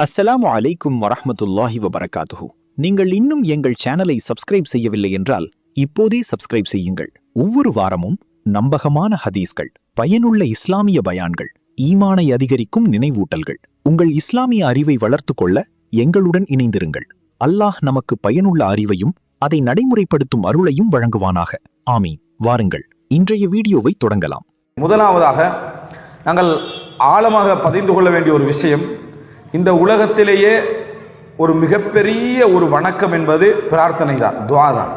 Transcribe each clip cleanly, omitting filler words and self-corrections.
அஸ்ஸலாமு அலைக்கும் வரஹ்மத்துல்லாஹி வபரகாத்துஹு. நீங்கள் இன்னும் எங்கள் சேனலை சப்ஸ்கிரைப் செய்யவில்லை என்றால் இப்போதே சப்ஸ்கிரைப் செய்யுங்கள். ஒவ்வொரு வாரமும் நம்பகமான ஹதீஸ்கள், பயனுள்ள இஸ்லாமிய பயான்கள், ஈமானை அதிகரிக்கும் நினைவூட்டல்கள், உங்கள் இஸ்லாமிய அறிவை வளர்த்து கொள்ள எங்களுடன் இணைந்திருங்கள். அல்லாஹ் நமக்கு பயனுள்ள அறிவையும் அதை நடைமுறைப்படுத்தும் அருளையும் வழங்குவானாக. ஆமீன். வாருங்கள், இன்றைய வீடியோவை தொடங்கலாம். முதலாவதாக நாங்கள் ஆழமாக பதிந்து கொள்ள வேண்டிய ஒரு விஷயம், இந்த உலகத்திலேயே ஒரு மிகப்பெரிய ஒரு வணக்கம் என்பது பிரார்த்தனை தான், துஆ தான்.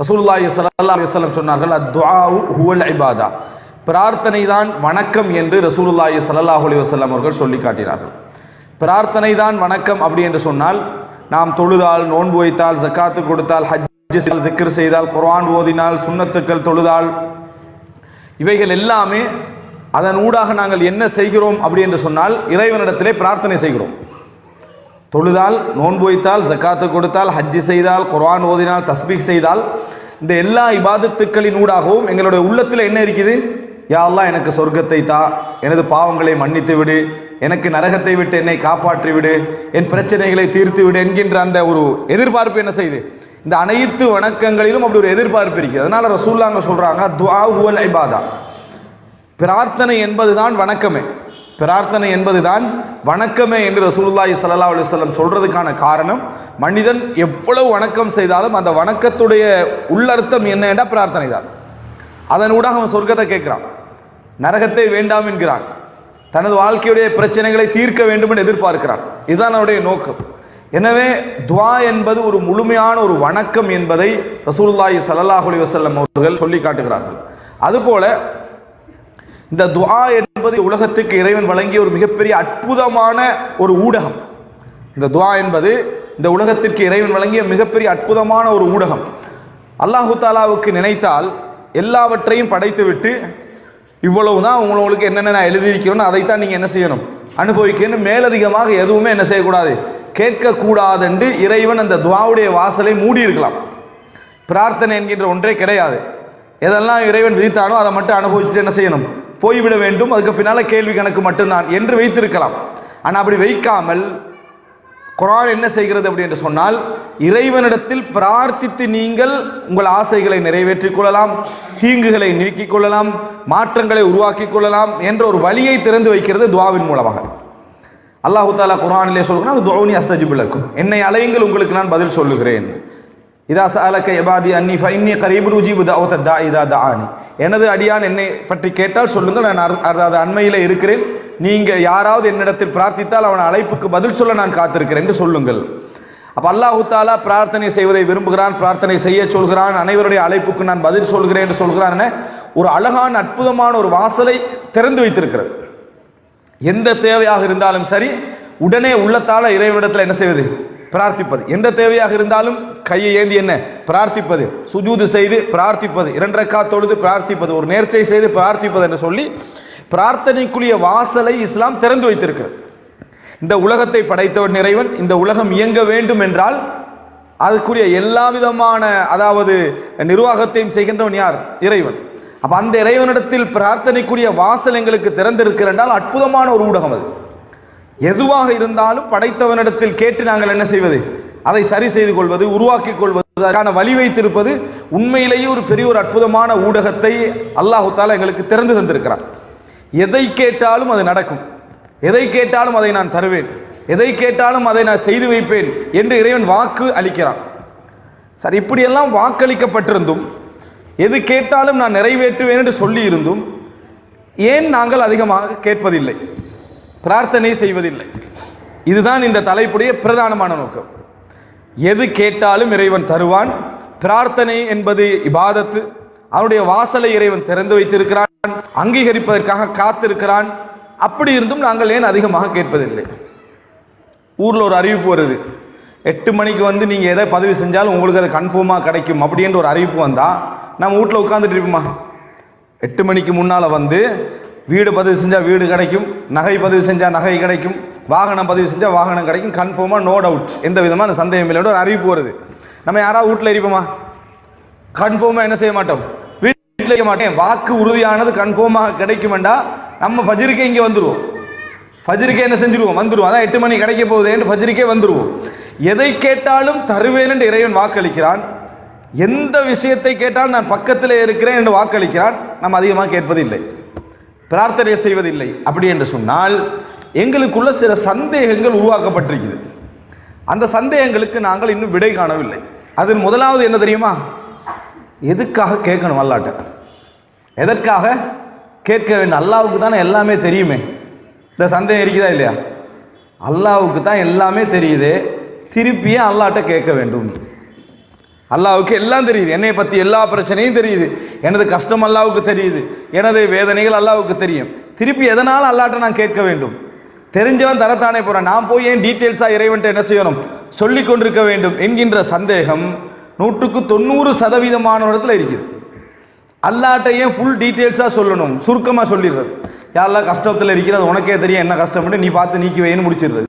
ரசூலுல்லாஹி ஸல்லல்லாஹு அலைஹி வஸல்லம் சொன்னார்கள், அத்-துஆஉ ஹுவல் இபாதா, பிரார்த்தனை தான் வணக்கம் என்று ரசூலுல்லாஹி ஸல்லல்லாஹு அலைஹி வஸல்லம் அவர்கள் சொல்லி காட்டினார்கள். பிரார்த்தனை தான் வணக்கம் அப்படி என்று சொன்னால், நாம் தொழுதால், நோன்பு வைத்தால், ஜக்காத்து கொடுத்தால், ஹஜ் செய்தால், திக்ர் செய்தால், குர்ஆன் ஓதினால், சுன்னத்துக்கள் தொழுதால், இவைகள் எல்லாமே அதன் ஊடாக நாங்கள் என்ன செய்கிறோம் அப்படி என்று சொன்னால், இறைவனிடத்திலே பிரார்த்தனை செய்கிறோம். தொழுதால், நோன்பு வைத்தால், ஜக்காத்து கொடுத்தால், ஹஜ்ஜி செய்தால், குர்ஆன் ஓதினால், தஸ்பீஹ் செய்தால், இந்த எல்லா இபாதத்துக்களின் ஊடாகவும் எங்களுடைய உள்ளத்தில் என்ன இருக்குது? யா அல்லாஹ், எனக்கு சொர்க்கத்தை தா, எனது பாவங்களை மன்னித்து விடு, எனக்கு நரகத்தை விட்டு என்னை காப்பாற்றி விடு, என் பிரச்சனைகளை தீர்த்து விடு என்கின்ற அந்த ஒரு எதிர்பார்ப்பு என்ன செய்யுது? இந்த அனைத்து வணக்கங்களிலும் அப்படி ஒரு எதிர்பார்ப்பு இருக்குது. அதனால ரசூலுல்லாஹ் சொல்றாங்க, துஆ ஹுவல் இபாதா, பிரார்த்தனை என்பதுதான் வணக்கமே, பிரார்த்தனை என்பதுதான் வணக்கமே என்று ரசூலுல்லாஹி ஸல்லல்லாஹு அலைஹி வஸல்லம் சொல்றதுக்கான காரணம், மனிதன் எவ்வளவு வணக்கம் செய்தாலும் அந்த வணக்கத்துடைய உள்ளர்த்தம் என்ன என்றால் பிரார்த்தனை தான். அதன் ஊடாக அவன் சொர்க்கத்தை கேட்கிறான், நரகத்தை வேண்டாம் என்கிறான், தனது வாழ்க்கையுடைய பிரச்சனைகளை தீர்க்க வேண்டும் என்று எதிர்பார்க்கிறான். இதுதான் அவனுடைய நோக்கம். எனவே துஆ என்பது ஒரு முழுமையான ஒரு வணக்கம் என்பதை ரசூலுல்லாஹி ஸல்லல்லாஹு அலைஹி வஸல்லம் அவர்கள் சொல்லி காட்டுகிறார்கள். அதுபோல இந்த துஆ என்பது உலகத்துக்கு இறைவன் வழங்கிய ஒரு மிகப்பெரிய அற்புதமான ஒரு ஊடகம். இந்த துஆ என்பது இந்த உலகத்திற்கு இறைவன் வழங்கிய மிகப்பெரிய அற்புதமான ஒரு ஊடகம். அல்லாஹு தாலாவுக்கு நினைத்தால் எல்லாவற்றையும் படைத்துவிட்டு, இவ்வளவுதான் உங்களுக்கு என்னென்ன நான் எழுதியிருக்கிறோன்னு அதைத்தான் நீங்கள் என்ன செய்யணும்? அனுபவிக்கணும். மேலதிகமாக எதுவுமே என்ன செய்யக்கூடாது? கேட்கக்கூடாது என்று இறைவன் அந்த துஆவுடைய வாசலை மூடி இருக்கலாம். பிரார்த்தனை என்கின்ற ஒன்றே கிடையாது. எதெல்லாம் இறைவன் விதித்தானோ அதை மட்டும் அனுபவிச்சுட்டு என்ன செய்யணும்? போய்விட வேண்டும், அதுக்கு பின்னால கேள்வி கணக்கு மட்டும்தான் என்று வைத்திருக்கலாம். ஆனால் அப்படி வைக்காமல் குர்ஆன் என்ன செய்கிறது அப்படி என்று சொன்னால், இறைவனிடத்தில் பிரார்த்தித்து நீங்கள் உங்கள் ஆசைகளை நிறைவேற்றிக் கொள்ளலாம், தீங்குகளை நீக்கிக் கொள்ளலாம், மாற்றங்களை உருவாக்கிக் கொள்ளலாம் என்ற ஒரு வழியை திறந்து வைக்கிறது துஆவின் மூலமாக. அல்லாஹு தஆலா குர்ஆனிலே சொல்கிறான், துஊனி அஸ்தஜிப் லக்கும், என்னை அழையுங்கள் உங்களுக்கு நான் பதில் சொல்லுகிறேன். இதா சஅலக இபாதி அன்னி ஃபஇன்னி கரீபுன் உஜீபு தஅவத தாஇ இதா தஆனி, எனது அடியான் என்னை பற்றி கேட்டால் சொல்லுங்கள், நான் அது அண்மையில் இருக்கிறேன், நீங்க யாராவது என்னிடத்தில் பிரார்த்தித்தால் அவன் அழைப்புக்கு பதில் சொல்ல நான் காத்திருக்கிறேன் என்று சொல்லுங்கள். அப்ப அல்லாஹு தஆலா பிரார்த்தனை செய்வதை விரும்புகிறான், பிரார்த்தனை செய்ய சொல்கிறான், அனைவருடைய அழைப்புக்கு நான் பதில் சொல்கிறேன் என்று சொல்கிறான். ஒரு அழகான அற்புதமான ஒரு வாசலை திறந்து வைத்திருக்கிறது. எந்த தேவையாக இருந்தாலும் சரி, உடனே உள்ளத்தால இறைவனிடத்தில் என்ன செய்வது? பிரார்த்திப்பது. எந்த தேவையாக இருந்தாலும் கையை ஏந்தி என்ன பிரார்த்திப்பது, சுஜூது செய்து பிரார்த்திப்பது, 2 ரக்காத் தொழுது பிரார்த்திப்பது, ஒரு நேர்ச்சை செய்து பிரார்த்திப்பது என்று சொல்லி பிரார்த்தனைக்குரிய வாசலை இஸ்லாம் திறந்து வைத்திருக்கிறது. இந்த உலகத்தை படைத்தவன் இறைவன். இந்த உலகம் இயங்க வேண்டும் என்றால் அதுக்குரிய எல்லா விதமான அதாவது நிர்வாகத்தையும் செய்கின்றவன் யார்? இறைவன். அப்ப அந்த இறைவனிடத்தில் பிரார்த்தனைக்குரிய வாசல் எங்களுக்கு திறந்திருக்கிறால் அற்புதமான ஒரு ஊடகம் அது. எதுவாக இருந்தாலும் படைத்தவனிடத்தில் கேட்டு நாங்கள் என்ன செய்வது? அதை சரி செய்து கொள்வது, உருவாக்கி கொள்வது, அதற்கான வழி வைத்திருப்பது உண்மையிலேயே ஒரு பெரிய ஒரு அற்புதமான ஊடகத்தை அல்லாஹு தஆலா எங்களுக்கு திறந்து தந்திருக்கிறார். எதை கேட்டாலும் அது நடக்கும், எதை கேட்டாலும் அதை நான் தருவேன், எதை கேட்டாலும் அதை நான் செய்து வைப்பேன் என்று இறைவன் வாக்கு அளிக்கிறான். சரி, இப்படியெல்லாம் வாக்களிக்கப்பட்டிருந்தும், எது கேட்டாலும் நான் நிறைவேற்றுவேன் என்று சொல்லி இருந்தும், ஏன் நாங்கள் அதிகமாக கேட்பதில்லை, பிரார்த்தனை செய்வதில்லை? இதுதான் இந்த தலைப்புடைய பிரதானமான நோக்கம். எது கேட்டாலும் இறைவன் தருவான். பிரார்த்தனை என்பது இபாதத்து. அவனுடைய வாசலை இறைவன் திறந்து வைத்திருக்கிறான், அங்கீகரிப்பதற்காக காத்திருக்கிறான். அப்படி இருந்தும் நாங்கள் ஏன் அதிகமாக கேட்பதில்லை? ஊரில் ஒரு அறிவிப்பு வருது, 8 மணிக்கு வந்து நீங்கள் எதை பதிவு செஞ்சாலும் உங்களுக்கு அது கன்ஃபார்மாக கிடைக்கும் அப்படின்ற ஒரு அறிவிப்பு வந்தால் நம்ம வீட்டில் உட்காந்துட்டு இருப்போமா? 8 மணிக்கு முன்னால் வந்து வீடு பதிவு செஞ்சால் வீடு கிடைக்கும், நகை பதிவு செஞ்சால் நகை கிடைக்கும், வாகனம் பதிவு செஞ்சால் வாகனம் கிடைக்கும், கன்ஃபார்மாக, நோ டவுட், எந்த விதமான சந்தேகம் இல்லை ஒரு அறிவிப்பு வருது. நம்ம யாராவது வீட்டில் இருப்போமா? கன்ஃபார்மாக என்ன செய்ய மாட்டோம்? வீட்டில் இருக்க மாட்டேன். வாக்கு உறுதியானது கன்ஃபார்மாக கிடைக்குமெண்டா நம்ம ஃபஜ்ருக்கு இங்கே வந்துடுவோம். ஃபஜ்ருக்கே என்ன செஞ்சிருவோம், வந்துருவோம். அதான் 8 மணி கிடைக்க போகுதேன்னு ஃபஜ்ருக்கே வந்துருவோம். எதை கேட்டாலும் தருவேன் என்று இறைவன் வாக்களிக்கிறான். எந்த விஷயத்தை கேட்டாலும் நான் பக்கத்தில் இருக்கிறேன் என்று வாக்களிக்கிறான். நாம் அதிகமாக கேட்பதில்லை, பிரார்த்தனை செய்வதில்லை. அப்படி என்று சொன்னால் எங்களுக்குள்ள சில சந்தேகங்கள் உருவாக்கப்பட்டிருக்குது. அந்த சந்தேகங்களுக்கு நாங்கள் இன்னும் விடை காணவில்லை. அதில் முதலாவது என்ன தெரியுமா? எதுக்காக கேட்கணும் அல்லாஹ்ட்ட? எதற்காக கேட்க வேண்டும்? அல்லாஹ்வுக்கு தானே எல்லாமே தெரியுமே. இந்த சந்தேகம் இருக்குதா இல்லையா? அல்லாஹ்வுக்கு தான் எல்லாமே தெரியுது, திருப்பியே அல்லாஹ்ட்ட கேட்க வேண்டும். அல்லாஹ்வுக்கு எல்லாம் தெரியுது, என்னை பற்றி எல்லா பிரச்சனையும் தெரியுது, எனது கஷ்டம் அல்லாஹ்வுக்கு தெரியுது, எனது வேதனைகள் அல்லாஹ்வுக்கு தெரியும். திருப்பி எதனால் அல்லாஹ்ட்ட நான் கேட்க வேண்டும்? தெரிஞ்சவன் தரத்தானே போறான், நான் போய் ஏன் டீட்டெயில்ஸாக இறைவன்ட்ட என்ன செய்யணும், சொல்லி கொண்டிருக்க வேண்டும் என்கின்ற சந்தேகம் 100% இடத்துல இருக்குது. அல்லாஹ்ட்ட ஏன் ஃபுல் டீட்டெயில்ஸாக சொல்லணும்? சுருக்கமாக சொல்லிடுறது. யாரெல்லாம் கஷ்டத்தில் இருக்கிறது உனக்கே தெரியும் என்ன கஷ்டம்னு, நீ பார்த்து நீக்கி வைன்னு முடிச்சிடுறது.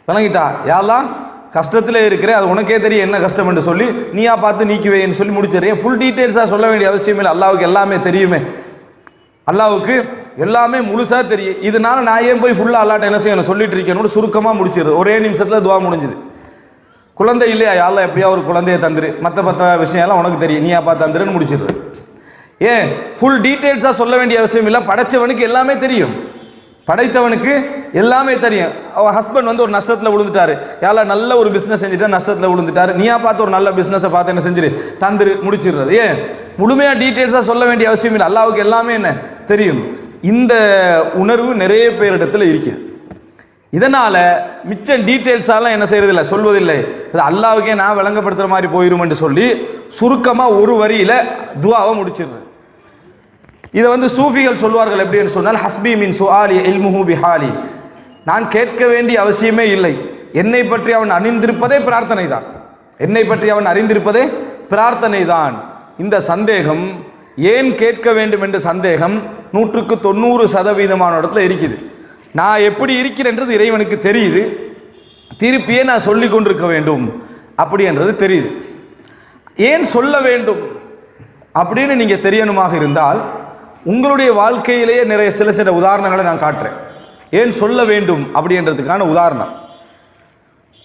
விளங்கிட்டா? யாரெல்லாம் கஷ்டத்தில் இருக்கிற அது உனக்கே தெரியும் என்ன கஷ்டம் என்று சொல்லி நீயா பார்த்து நீக்கி வைன்னு சொல்லி முடிச்சிடுறேன். ஃபுல் டீட்டெயில்ஸாக சொல்ல வேண்டிய அவசியம் இல்லை. அல்லாஹ்வுக்கு எல்லாமே தெரியுமே, அல்லாஹ்வுக்கு எல்லாமே முழுசாக தெரியும். இதனால நான் ஏன் போய் ஃபுல்லாக அல்லாஹ்ட்ட என்ன செய்யணும் சொல்லிட்டு இருக்கேன்னு சுருக்கமாக முடிச்சிடுறது. ஒரே நிமிஷத்தில் துவா முடிஞ்சுது. குழந்தை இல்லையா, யாரெல்லாம் எப்படியா ஒரு குழந்தைய தந்துரு, மற்ற விஷயம்லாம் உனக்கு தெரியும், நீயா பார்த்து தந்துருன்னு முடிச்சிடுறது. ஏன் ஃபுல் டீட்டெயில்ஸாக சொல்ல வேண்டிய அவசியம் இல்லை. படைச்சவனுக்கு எல்லாமே தெரியும், படைத்தவனுக்கு எல்லாமே தெரியும். அவன் ஹஸ்பண்ட் வந்து ஒரு நஷ்டத்தில் விழுந்துட்டாரு, யாரெல்லாம் நல்ல ஒரு பிஸ்னஸ் செஞ்சுட்டா நஷ்டத்தில் விழுந்துட்டாரு, நீயா பார்த்து ஒரு நல்ல பிஸ்னஸை பார்த்து என்ன செஞ்சிரு தந்துரு முடிச்சிடுறது. ஏன் முழுமையாக டீட்டெயில்ஸாக சொல்ல வேண்டிய அவசியம் இல்லை. அல்லாஹ்வுக்கு எல்லாமே என்ன தெரியும். இந்த உணர்வு நிறைய பேரிடத்துல இருக்கு. இதனால மிச்சம் டீட்டெயில்ஸாலாம் என்ன செய்யறதில்லை, சொல்வதில்லை. அல்லாஹ்வுக்கே நான் விளங்கப்படுத்துற மாதிரி போயிரும் என்று சொல்லி சுருக்கமாக ஒரு வரியில துஆவை முடிச்சிடுறது. இதை வந்து சூஃபிகள் சொல்வார்கள் எப்படின்னு சொன்னால், ஹஸ்பி மின் சுஆலி இல்முஹு பிஹாலி, நான் கேட்க வேண்டிய அவசியமே இல்லை, என்னை பற்றி அவன் அறிந்திருப்பதே பிரார்த்தனை தான், என்னை பற்றி அவன் அறிந்திருப்பதே பிரார்த்தனை தான். இந்த சந்தேகம் ஏன் கேட்க வேண்டும் என்ற சந்தேகம் 190% இடத்துல இருக்குது. நான் எப்படி இருக்கிறேன்றது இறைவனுக்கு தெரியுது, திருப்பியே நான் சொல்லி கொண்டிருக்க வேண்டும் அப்படி என்றது தெரியுது. ஏன் சொல்ல வேண்டும் அப்படின்னு நீங்க தெரியணுமாக இருந்தால் உங்களுடைய வாழ்க்கையிலேயே நிறைய சில உதாரணங்களை நான் காட்டுறேன். ஏன் சொல்ல வேண்டும் அப்படின்றதுக்கான உதாரணம்.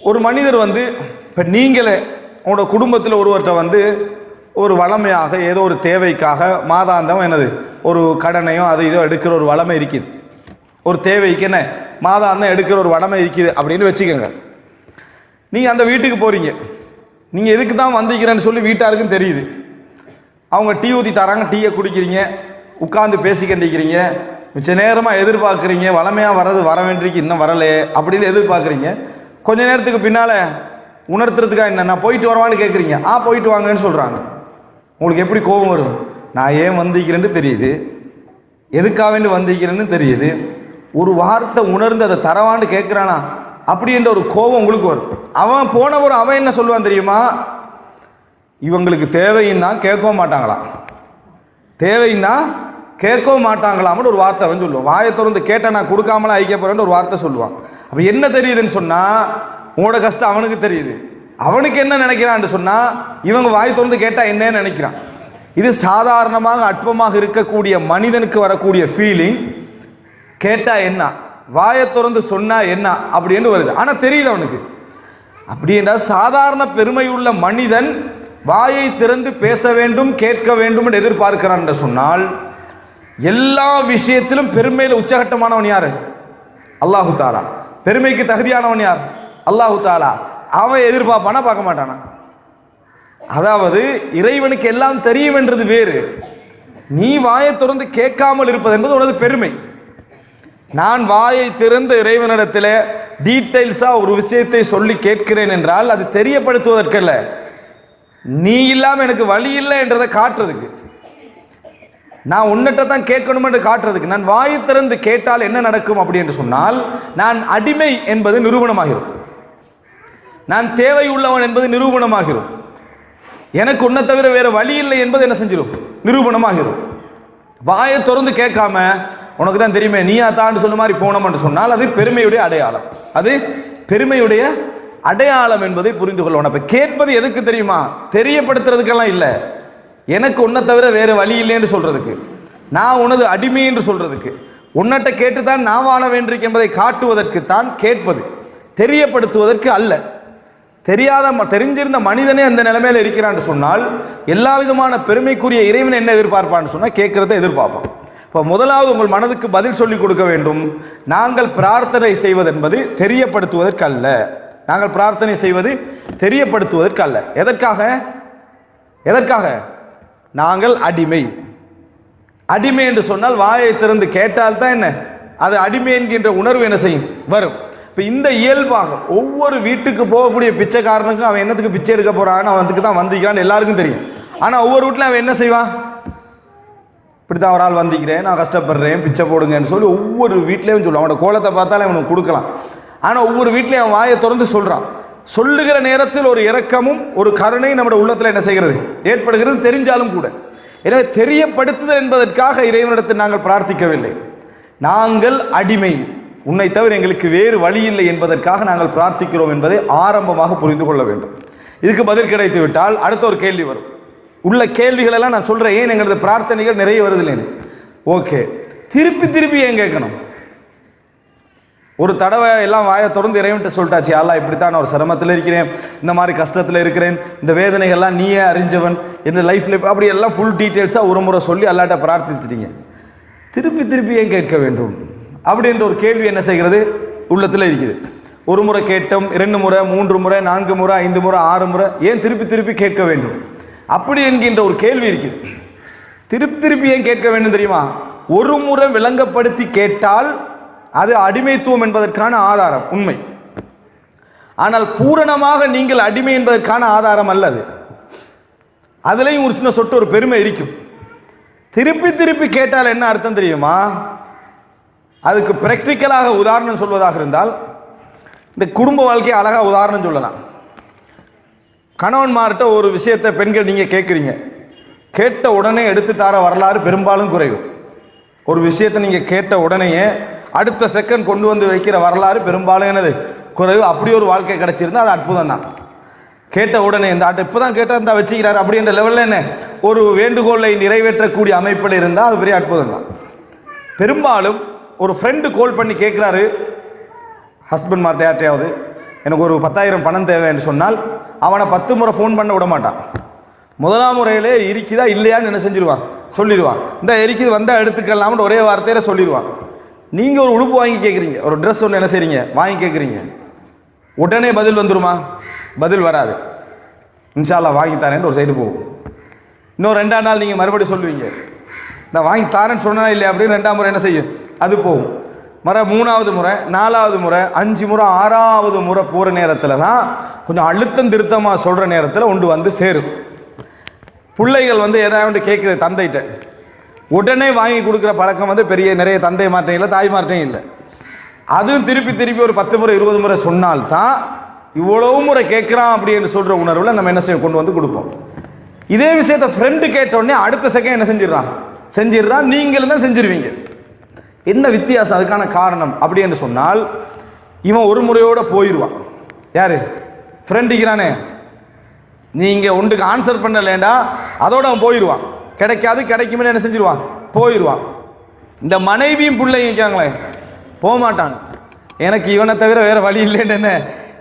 ஒரு மனிதர் வந்து இப்போ நீங்களே உங்களோட குடும்பத்தில் ஒருவர்கிட்ட வந்து ஒரு வளமையாக ஏதோ ஒரு தேவைக்காக மாதாந்தம் என்னது ஒரு கடனையோ அது இதோ எடுக்கிற ஒரு வளமை இருக்குது, ஒரு தேவைக்கு என்ன மாதாந்தம் எடுக்கிற ஒரு வளமை இருக்குது அப்படின்னு வச்சுக்கோங்க. நீங்கள் அந்த வீட்டுக்கு போகிறீங்க, நீங்கள் எதுக்கு தான் வந்திக்கிறேன்னு சொல்லி வீட்டாருக்கும் தெரியுது. அவங்க டீ ஊற்றி தராங்க, டீயை குடிக்கிறீங்க, உட்காந்து பேசிக்கிட்டிருக்கிறீங்க, மிச்ச நேரமாக எதிர்பார்க்குறீங்க, வளமையாக வர்றது வர வேண்டியிருக்கு இன்னும் வரலையே அப்படின்னு எதிர்பார்க்குறீங்க. கொஞ்ச நேரத்துக்கு பின்னால் உணர்த்துறதுக்காக என்ன நான் போயிட்டு வரவான்னு கேட்குறீங்க, போயிட்டு வாங்கன்னு சொல்கிறாங்க. உங்களுக்கு எப்படி கோபம் வரும்? நான் ஏன் வந்திக்கிறேன்னு தெரியுது, எதுக்காக வேண்டி வந்திக்கிறேன்னு தெரியுது, ஒரு வார்த்தை உணர்ந்து அதை தரவான்னு கேட்குறானா அப்படின்ற ஒரு கோபம் உங்களுக்கு வரும். அவன் போனவரும் அவன் என்ன சொல்லுவான் தெரியுமா, இவங்களுக்கு தேவையும் தான் கேட்கவும் மாட்டாங்களாம், தேவையும் தான் கேட்கவும் மாட்டாங்களாம்னு ஒரு வார்த்தை அவன் சொல்லுவான். வாயை திறந்து கேட்டால் நான் கொடுக்காமலாம் ஐக்கிய போறேன்னு ஒரு வார்த்தை சொல்லுவான். அப்போ என்ன தெரியுதுன்னு சொன்னால் உங்களோட கஷ்டம் அவனுக்கு தெரியுது. அவனுக்கு என்ன நினைக்கிறான்னு சொன்னால் இவங்க வாய் திறந்து கேட்டால் என்னன்னு நினைக்கிறான். இது சாதாரணமாக அற்பமாக இருக்கக்கூடிய மனிதனுக்கு வரக்கூடிய ஃபீலிங். கேட்டா என்ன, வாயை திறந்து சொன்னா என்ன அப்படின்னு வருது. ஆனால் தெரியுது அவனுக்கு. அப்படி என்றால் சாதாரண பெருமையுள்ள மனிதன் வாயை திறந்து பேச வேண்டும் கேட்க வேண்டும் என்று எதிர்பார்க்கிறான் என்று சொன்னால் எல்லா விஷயத்திலும் பெருமையில் உச்சகட்டமானவன் யாரு? அல்லாஹு தாலா. பெருமைக்கு தகுதியானவன் யார்? அல்லாஹு தாலா. அவன் எதிர்பார்ப்பானா பார்க்க மாட்டானா? அதாவது இறைவனுக்கு எல்லாம் தெரியும் என்றது வேறு, நீ வாயை திறந்து கேட்காமல் இருப்பது என்பது உனது பெருமை. நான் வாயை திறந்த இறைவனிடத்தில் டீட்டெயில்ஸா ஒரு விஷயத்தை சொல்லி கேட்கிறேன் என்றால் அது தெரியப்படுத்துவதற்கல்ல, நீ இல்லாம எனக்கு வழி இல்லை என்றதை காட்டுறதுக்கு, நான் உன்னிட்ட தான் கேட்கணும் என்று காட்டுறதுக்கு. நான் வாயை திறந்து கேட்டால் என்ன நடக்கும் அப்படி என்று சொன்னால் நான் அடிமை என்பது நிரூபணமாகிரும், நான் தேவை உள்ளவன் என்பது நிரூபணமாகிரும், எனக்கு உன்னை தவிர வேற வழி இல்லை என்பது என்ன செஞ்சிடும், நிரூபணமாகிரும். வாயை திறந்து கேட்காம உனக்கு தான் தெரியுமே நீயா தான் சொல்ல மாதிரி போனோம் என்று சொன்னால் அது பெருமையுடைய அடையாளம், அது பெருமையுடைய அடையாளம் என்பதை புரிந்து கொள்ளணும். அப்ப கேட்பது எதுக்கு தெரியுமா? தெரியப்படுத்துறதுக்கெல்லாம் இல்லை, எனக்கு உன்னை தவிர வேற வழி இல்லை என்று சொல்றதுக்கு, நான் உனது அடிமை என்று சொல்றதுக்கு. உன்னட்ட கேட்டுத்தான் நான் வாழ வேண்டும் என்பதை காட்டுவதற்குத்தான் கேட்பது, தெரியப்படுத்துவதற்கு அல்ல. தெரிஞ்சிருந்த மனிதனே அந்த நிலைமையில இருக்கிறான்னு சொன்னால் எல்லா விதமான பெருமைக்குரிய இறைவன் என்ன எதிர்பார்ப்பான்னு சொன்னால் கேட்கறத எதிர்பார்ப்பான். இப்போ முதலாவது உங்கள் மனதுக்கு பதில் சொல்லிக் கொடுக்க வேண்டும். நாங்கள் பிரார்த்தனை செய்வது என்பது தெரியப்படுத்துவதற்கு அல்ல. நாங்கள் பிரார்த்தனை செய்வது தெரியப்படுத்துவதற்கு அல்ல. எதற்காக? எதற்காக? நாங்கள் அடிமை. அடிமை என்று சொன்னால் வாயை திறந்து கேட்டால் தான் என்ன, அது அடிமை என்கின்ற உணர்வு என்ன செய்யும், வரும். இப்போ இந்த இயல்பாக ஒவ்வொரு வீட்டுக்கு போகக்கூடிய பிச்சைக்காரனுக்கும் அவன் என்னத்துக்கு பிச்சை எடுக்க போறான்னு அவனுக்கு தான் வந்திக்கிறான்னு எல்லாருக்கும் தெரியும். ஆனால் ஒவ்வொரு வீட்டில் அவன் என்ன செய்வான், இப்படித்தான் ஒரு ஆள் வந்திக்கிறேன், நான் கஷ்டப்படுறேன், பிச்சை போடுங்கன்னு சொல்லி ஒவ்வொரு வீட்லேயும் சொல்லுவான். அவனோட கோலத்தை பார்த்தாலே அவனுக்கு கொடுக்கலாம். ஆனால் ஒவ்வொரு வீட்லையும் அவன் வாயை திறந்து சொல்றான். சொல்லுகிற நேரத்தில் ஒரு இரக்கமும் ஒரு கருணை நம்முடைய உள்ளத்தில் என்ன செய்கிறது, ஏற்படுகிறது, தெரிஞ்சாலும் கூட. எனவே தெரியப்படுத்துதல் என்பதற்காக இறைவனிடத்தில் நாங்கள் பிரார்த்திக்கவில்லை. நாங்கள் அடிமை, உன்னை தவிர எங்களுக்கு வேறு வழி இல்லை என்பதற்காக நாங்கள் பிரார்த்திக்கிறோம் என்பதை ஆரம்பமாக புரிந்து கொள்ள வேண்டும். இதுக்கு பதில் கிடைத்து விட்டால் அடுத்த ஒரு கேள்வி வரும். உள்ள கேள்விகள் எல்லாம் நான் சொல்றேன், ஏன் எங்களது பிரார்த்தனைகள் நிறைய வருதில்லைன்னு. ஓகே, திருப்பி திருப்பி ஏன் கேட்கணும்? ஒரு தடவை எல்லாம் வாயை தொடர்ந்து இறைவன்ட்ட சொல்லிட்டாச்சு, அல்லா இப்படித்தான் நான் ஒரு சிரமத்தில் இருக்கிறேன், இந்த மாதிரி கஷ்டத்தில் இருக்கிறேன், இந்த வேதனைகள்லாம் நீயே அறிஞ்சவன், இந்த லைஃப்ல அப்படி எல்லாம் ஃபுல் டீட்டெயில்ஸாக ஒரு முறை சொல்லி அல்லாட்ட பிரார்த்திச்சிட்டீங்க. திருப்பி திருப்பி ஏன் கேட்க வேண்டும் அப்படின்ற ஒரு கேள்வி என்ன செய்கிறது, உள்ளத்தில் இருக்குது. ஒரு முறை கேட்டோம், 2 முறை, 3 முறை, 4 முறை, 5 முறை, 6 முறை, ஏன் திருப்பி திருப்பி கேட்க வேண்டும் அப்படி என்கின்ற ஒரு கேள்வி இருக்குது. திருப்பி திருப்பி ஏன் கேட்க வேண்டும் தெரியுமா? ஒரு முறை விளங்கப்படுத்தி கேட்டால் அது அடிமைத்துவம் என்பதற்கான ஆதாரம், உண்மை. ஆனால் பூரணமாக நீங்கள் அடிமை என்பதற்கான ஆதாரம் அல்லது. அதுலேயும் ஒரு சின்ன சொட்டு ஒரு பெருமை இருக்கும். திருப்பி திருப்பி கேட்டால் என்ன அர்த்தம் தெரியுமா? அதுக்கு பிராக்டிக்கலாக உதாரணம் சொல்வதாக இருந்தால், இந்த குடும்ப வாழ்க்கையை அழகா உதாரணம் சொல்லலாம். கணவன்மார்கிட்ட ஒரு விஷயத்தை பெண்கள் நீங்க கேட்குறீங்க, கேட்ட உடனே எடுத்து தர வரலாறு பெரும்பாலும் குறைவு. ஒரு விஷயத்தை நீங்க கேட்ட உடனேயே அடுத்த செகண்ட் கொண்டு வந்து வைக்கிற வரலாறு பெரும்பாலும் என்னது, குறைவு. அப்படி ஒரு வாழ்க்கை கிடைச்சிருந்தா அது அற்புதம் தான். கேட்ட உடனே இந்த ஆட்டை இப்போதான் கேட்டால் இருந்தால் வச்சுக்கிறாரு அப்படின்ற லெவலில் என்ன ஒரு வேண்டுகோளை நிறைவேற்றக்கூடிய அமைப்பில் இருந்தால் அது பெரிய அற்புதம் தான். பெரும்பாலும் ஒரு ஃப்ரெண்டு கால் பண்ணி கேட்குறாரு ஹஸ்பண்ட் மார்ட்ட யார்ட்டையாவது, எனக்கு ஒரு 10,000 பணம் தேவைன்னு சொன்னால் அவனை 10 முறை ஃபோன் பண்ண விட மாட்டான். முதலாம் முறையிலே இருக்குதா இல்லையான்னு என்ன செஞ்சிருவான், சொல்லிடுவான். இந்த இருக்குது வந்தால் எடுத்துக்கலாம்னு ஒரே வார்த்தையில் சொல்லிடுவான். நீங்கள் ஒரு உடுப்பு வாங்கி கேட்குறீங்க, ஒரு ட்ரெஸ் ஒன்று என்ன செய்றீங்க வாங்கி கேட்குறீங்க, உடனே பதில் வந்துருமா? பதில் வராது. இன்ஷா அல்லாஹ் வாங்கி தரேன்னு ஒரு சைடு போகும். இன்னும் 2ஆம் நாள் நீங்கள் மறுபடியும் சொல்லுவீங்க, நான் வாங்கி தரேன்னு சொன்னா இல்லையா அப்படின்னு 2ஆம் முறை என்ன செய்யும், அது போகும். 3ஆவது முறை, 4ஆவது முறை, 5 முறை, 6ஆவது முறை போகிற நேரத்தில் தான் கொஞ்சம் அழுத்தம் திருத்தமாக சொல்கிற நேரத்தில் ஒன்று வந்து சேரும். பிள்ளைகள் வந்து எதாவது கேட்குறது தந்தைகிட்ட, உடனே வாங்கி கொடுக்குற பழக்கம் வந்து நிறைய தந்தை மாற்றம் இல்லை, தாய் மாற்றம் இல்லை. அதுவும் திருப்பி திருப்பி ஒரு 10 முறை 20 முறை சொன்னால்தான் இவ்வளவு முறை கேட்குறான் அப்படின்னு சொல்கிற உணர்வில் நம்ம என்ன செய்ய கொண்டு வந்து கொடுப்போம். இதே விஷயத்தை ஃப்ரெண்டு கேட்டோடனே அடுத்த செகண்ட் என்ன செஞ்சிடறான், நீங்களும் தான் செஞ்சிருவீங்க. என்ன வித்தியாசம்? அதுக்கான காரணம் அப்படின்னு சொன்னால், இவன் ஒரு முறையோட போயிடுவான். யாரு? ஃப்ரெண்டுக்கிறானே, நீங்க ஒன்றுக்கு ஆன்சர் பண்ணலேண்டா அதோட அவன் போயிடுவான். கிடைக்காது, கிடைக்குமே என்ன செஞ்சிருவான், போயிடுவான். இந்த மனைவியும் பிள்ளைங்க இருக்காங்களே போக மாட்டாங்க. எனக்கு இவனை தவிர வேற வழி இல்லைன்னு என்ன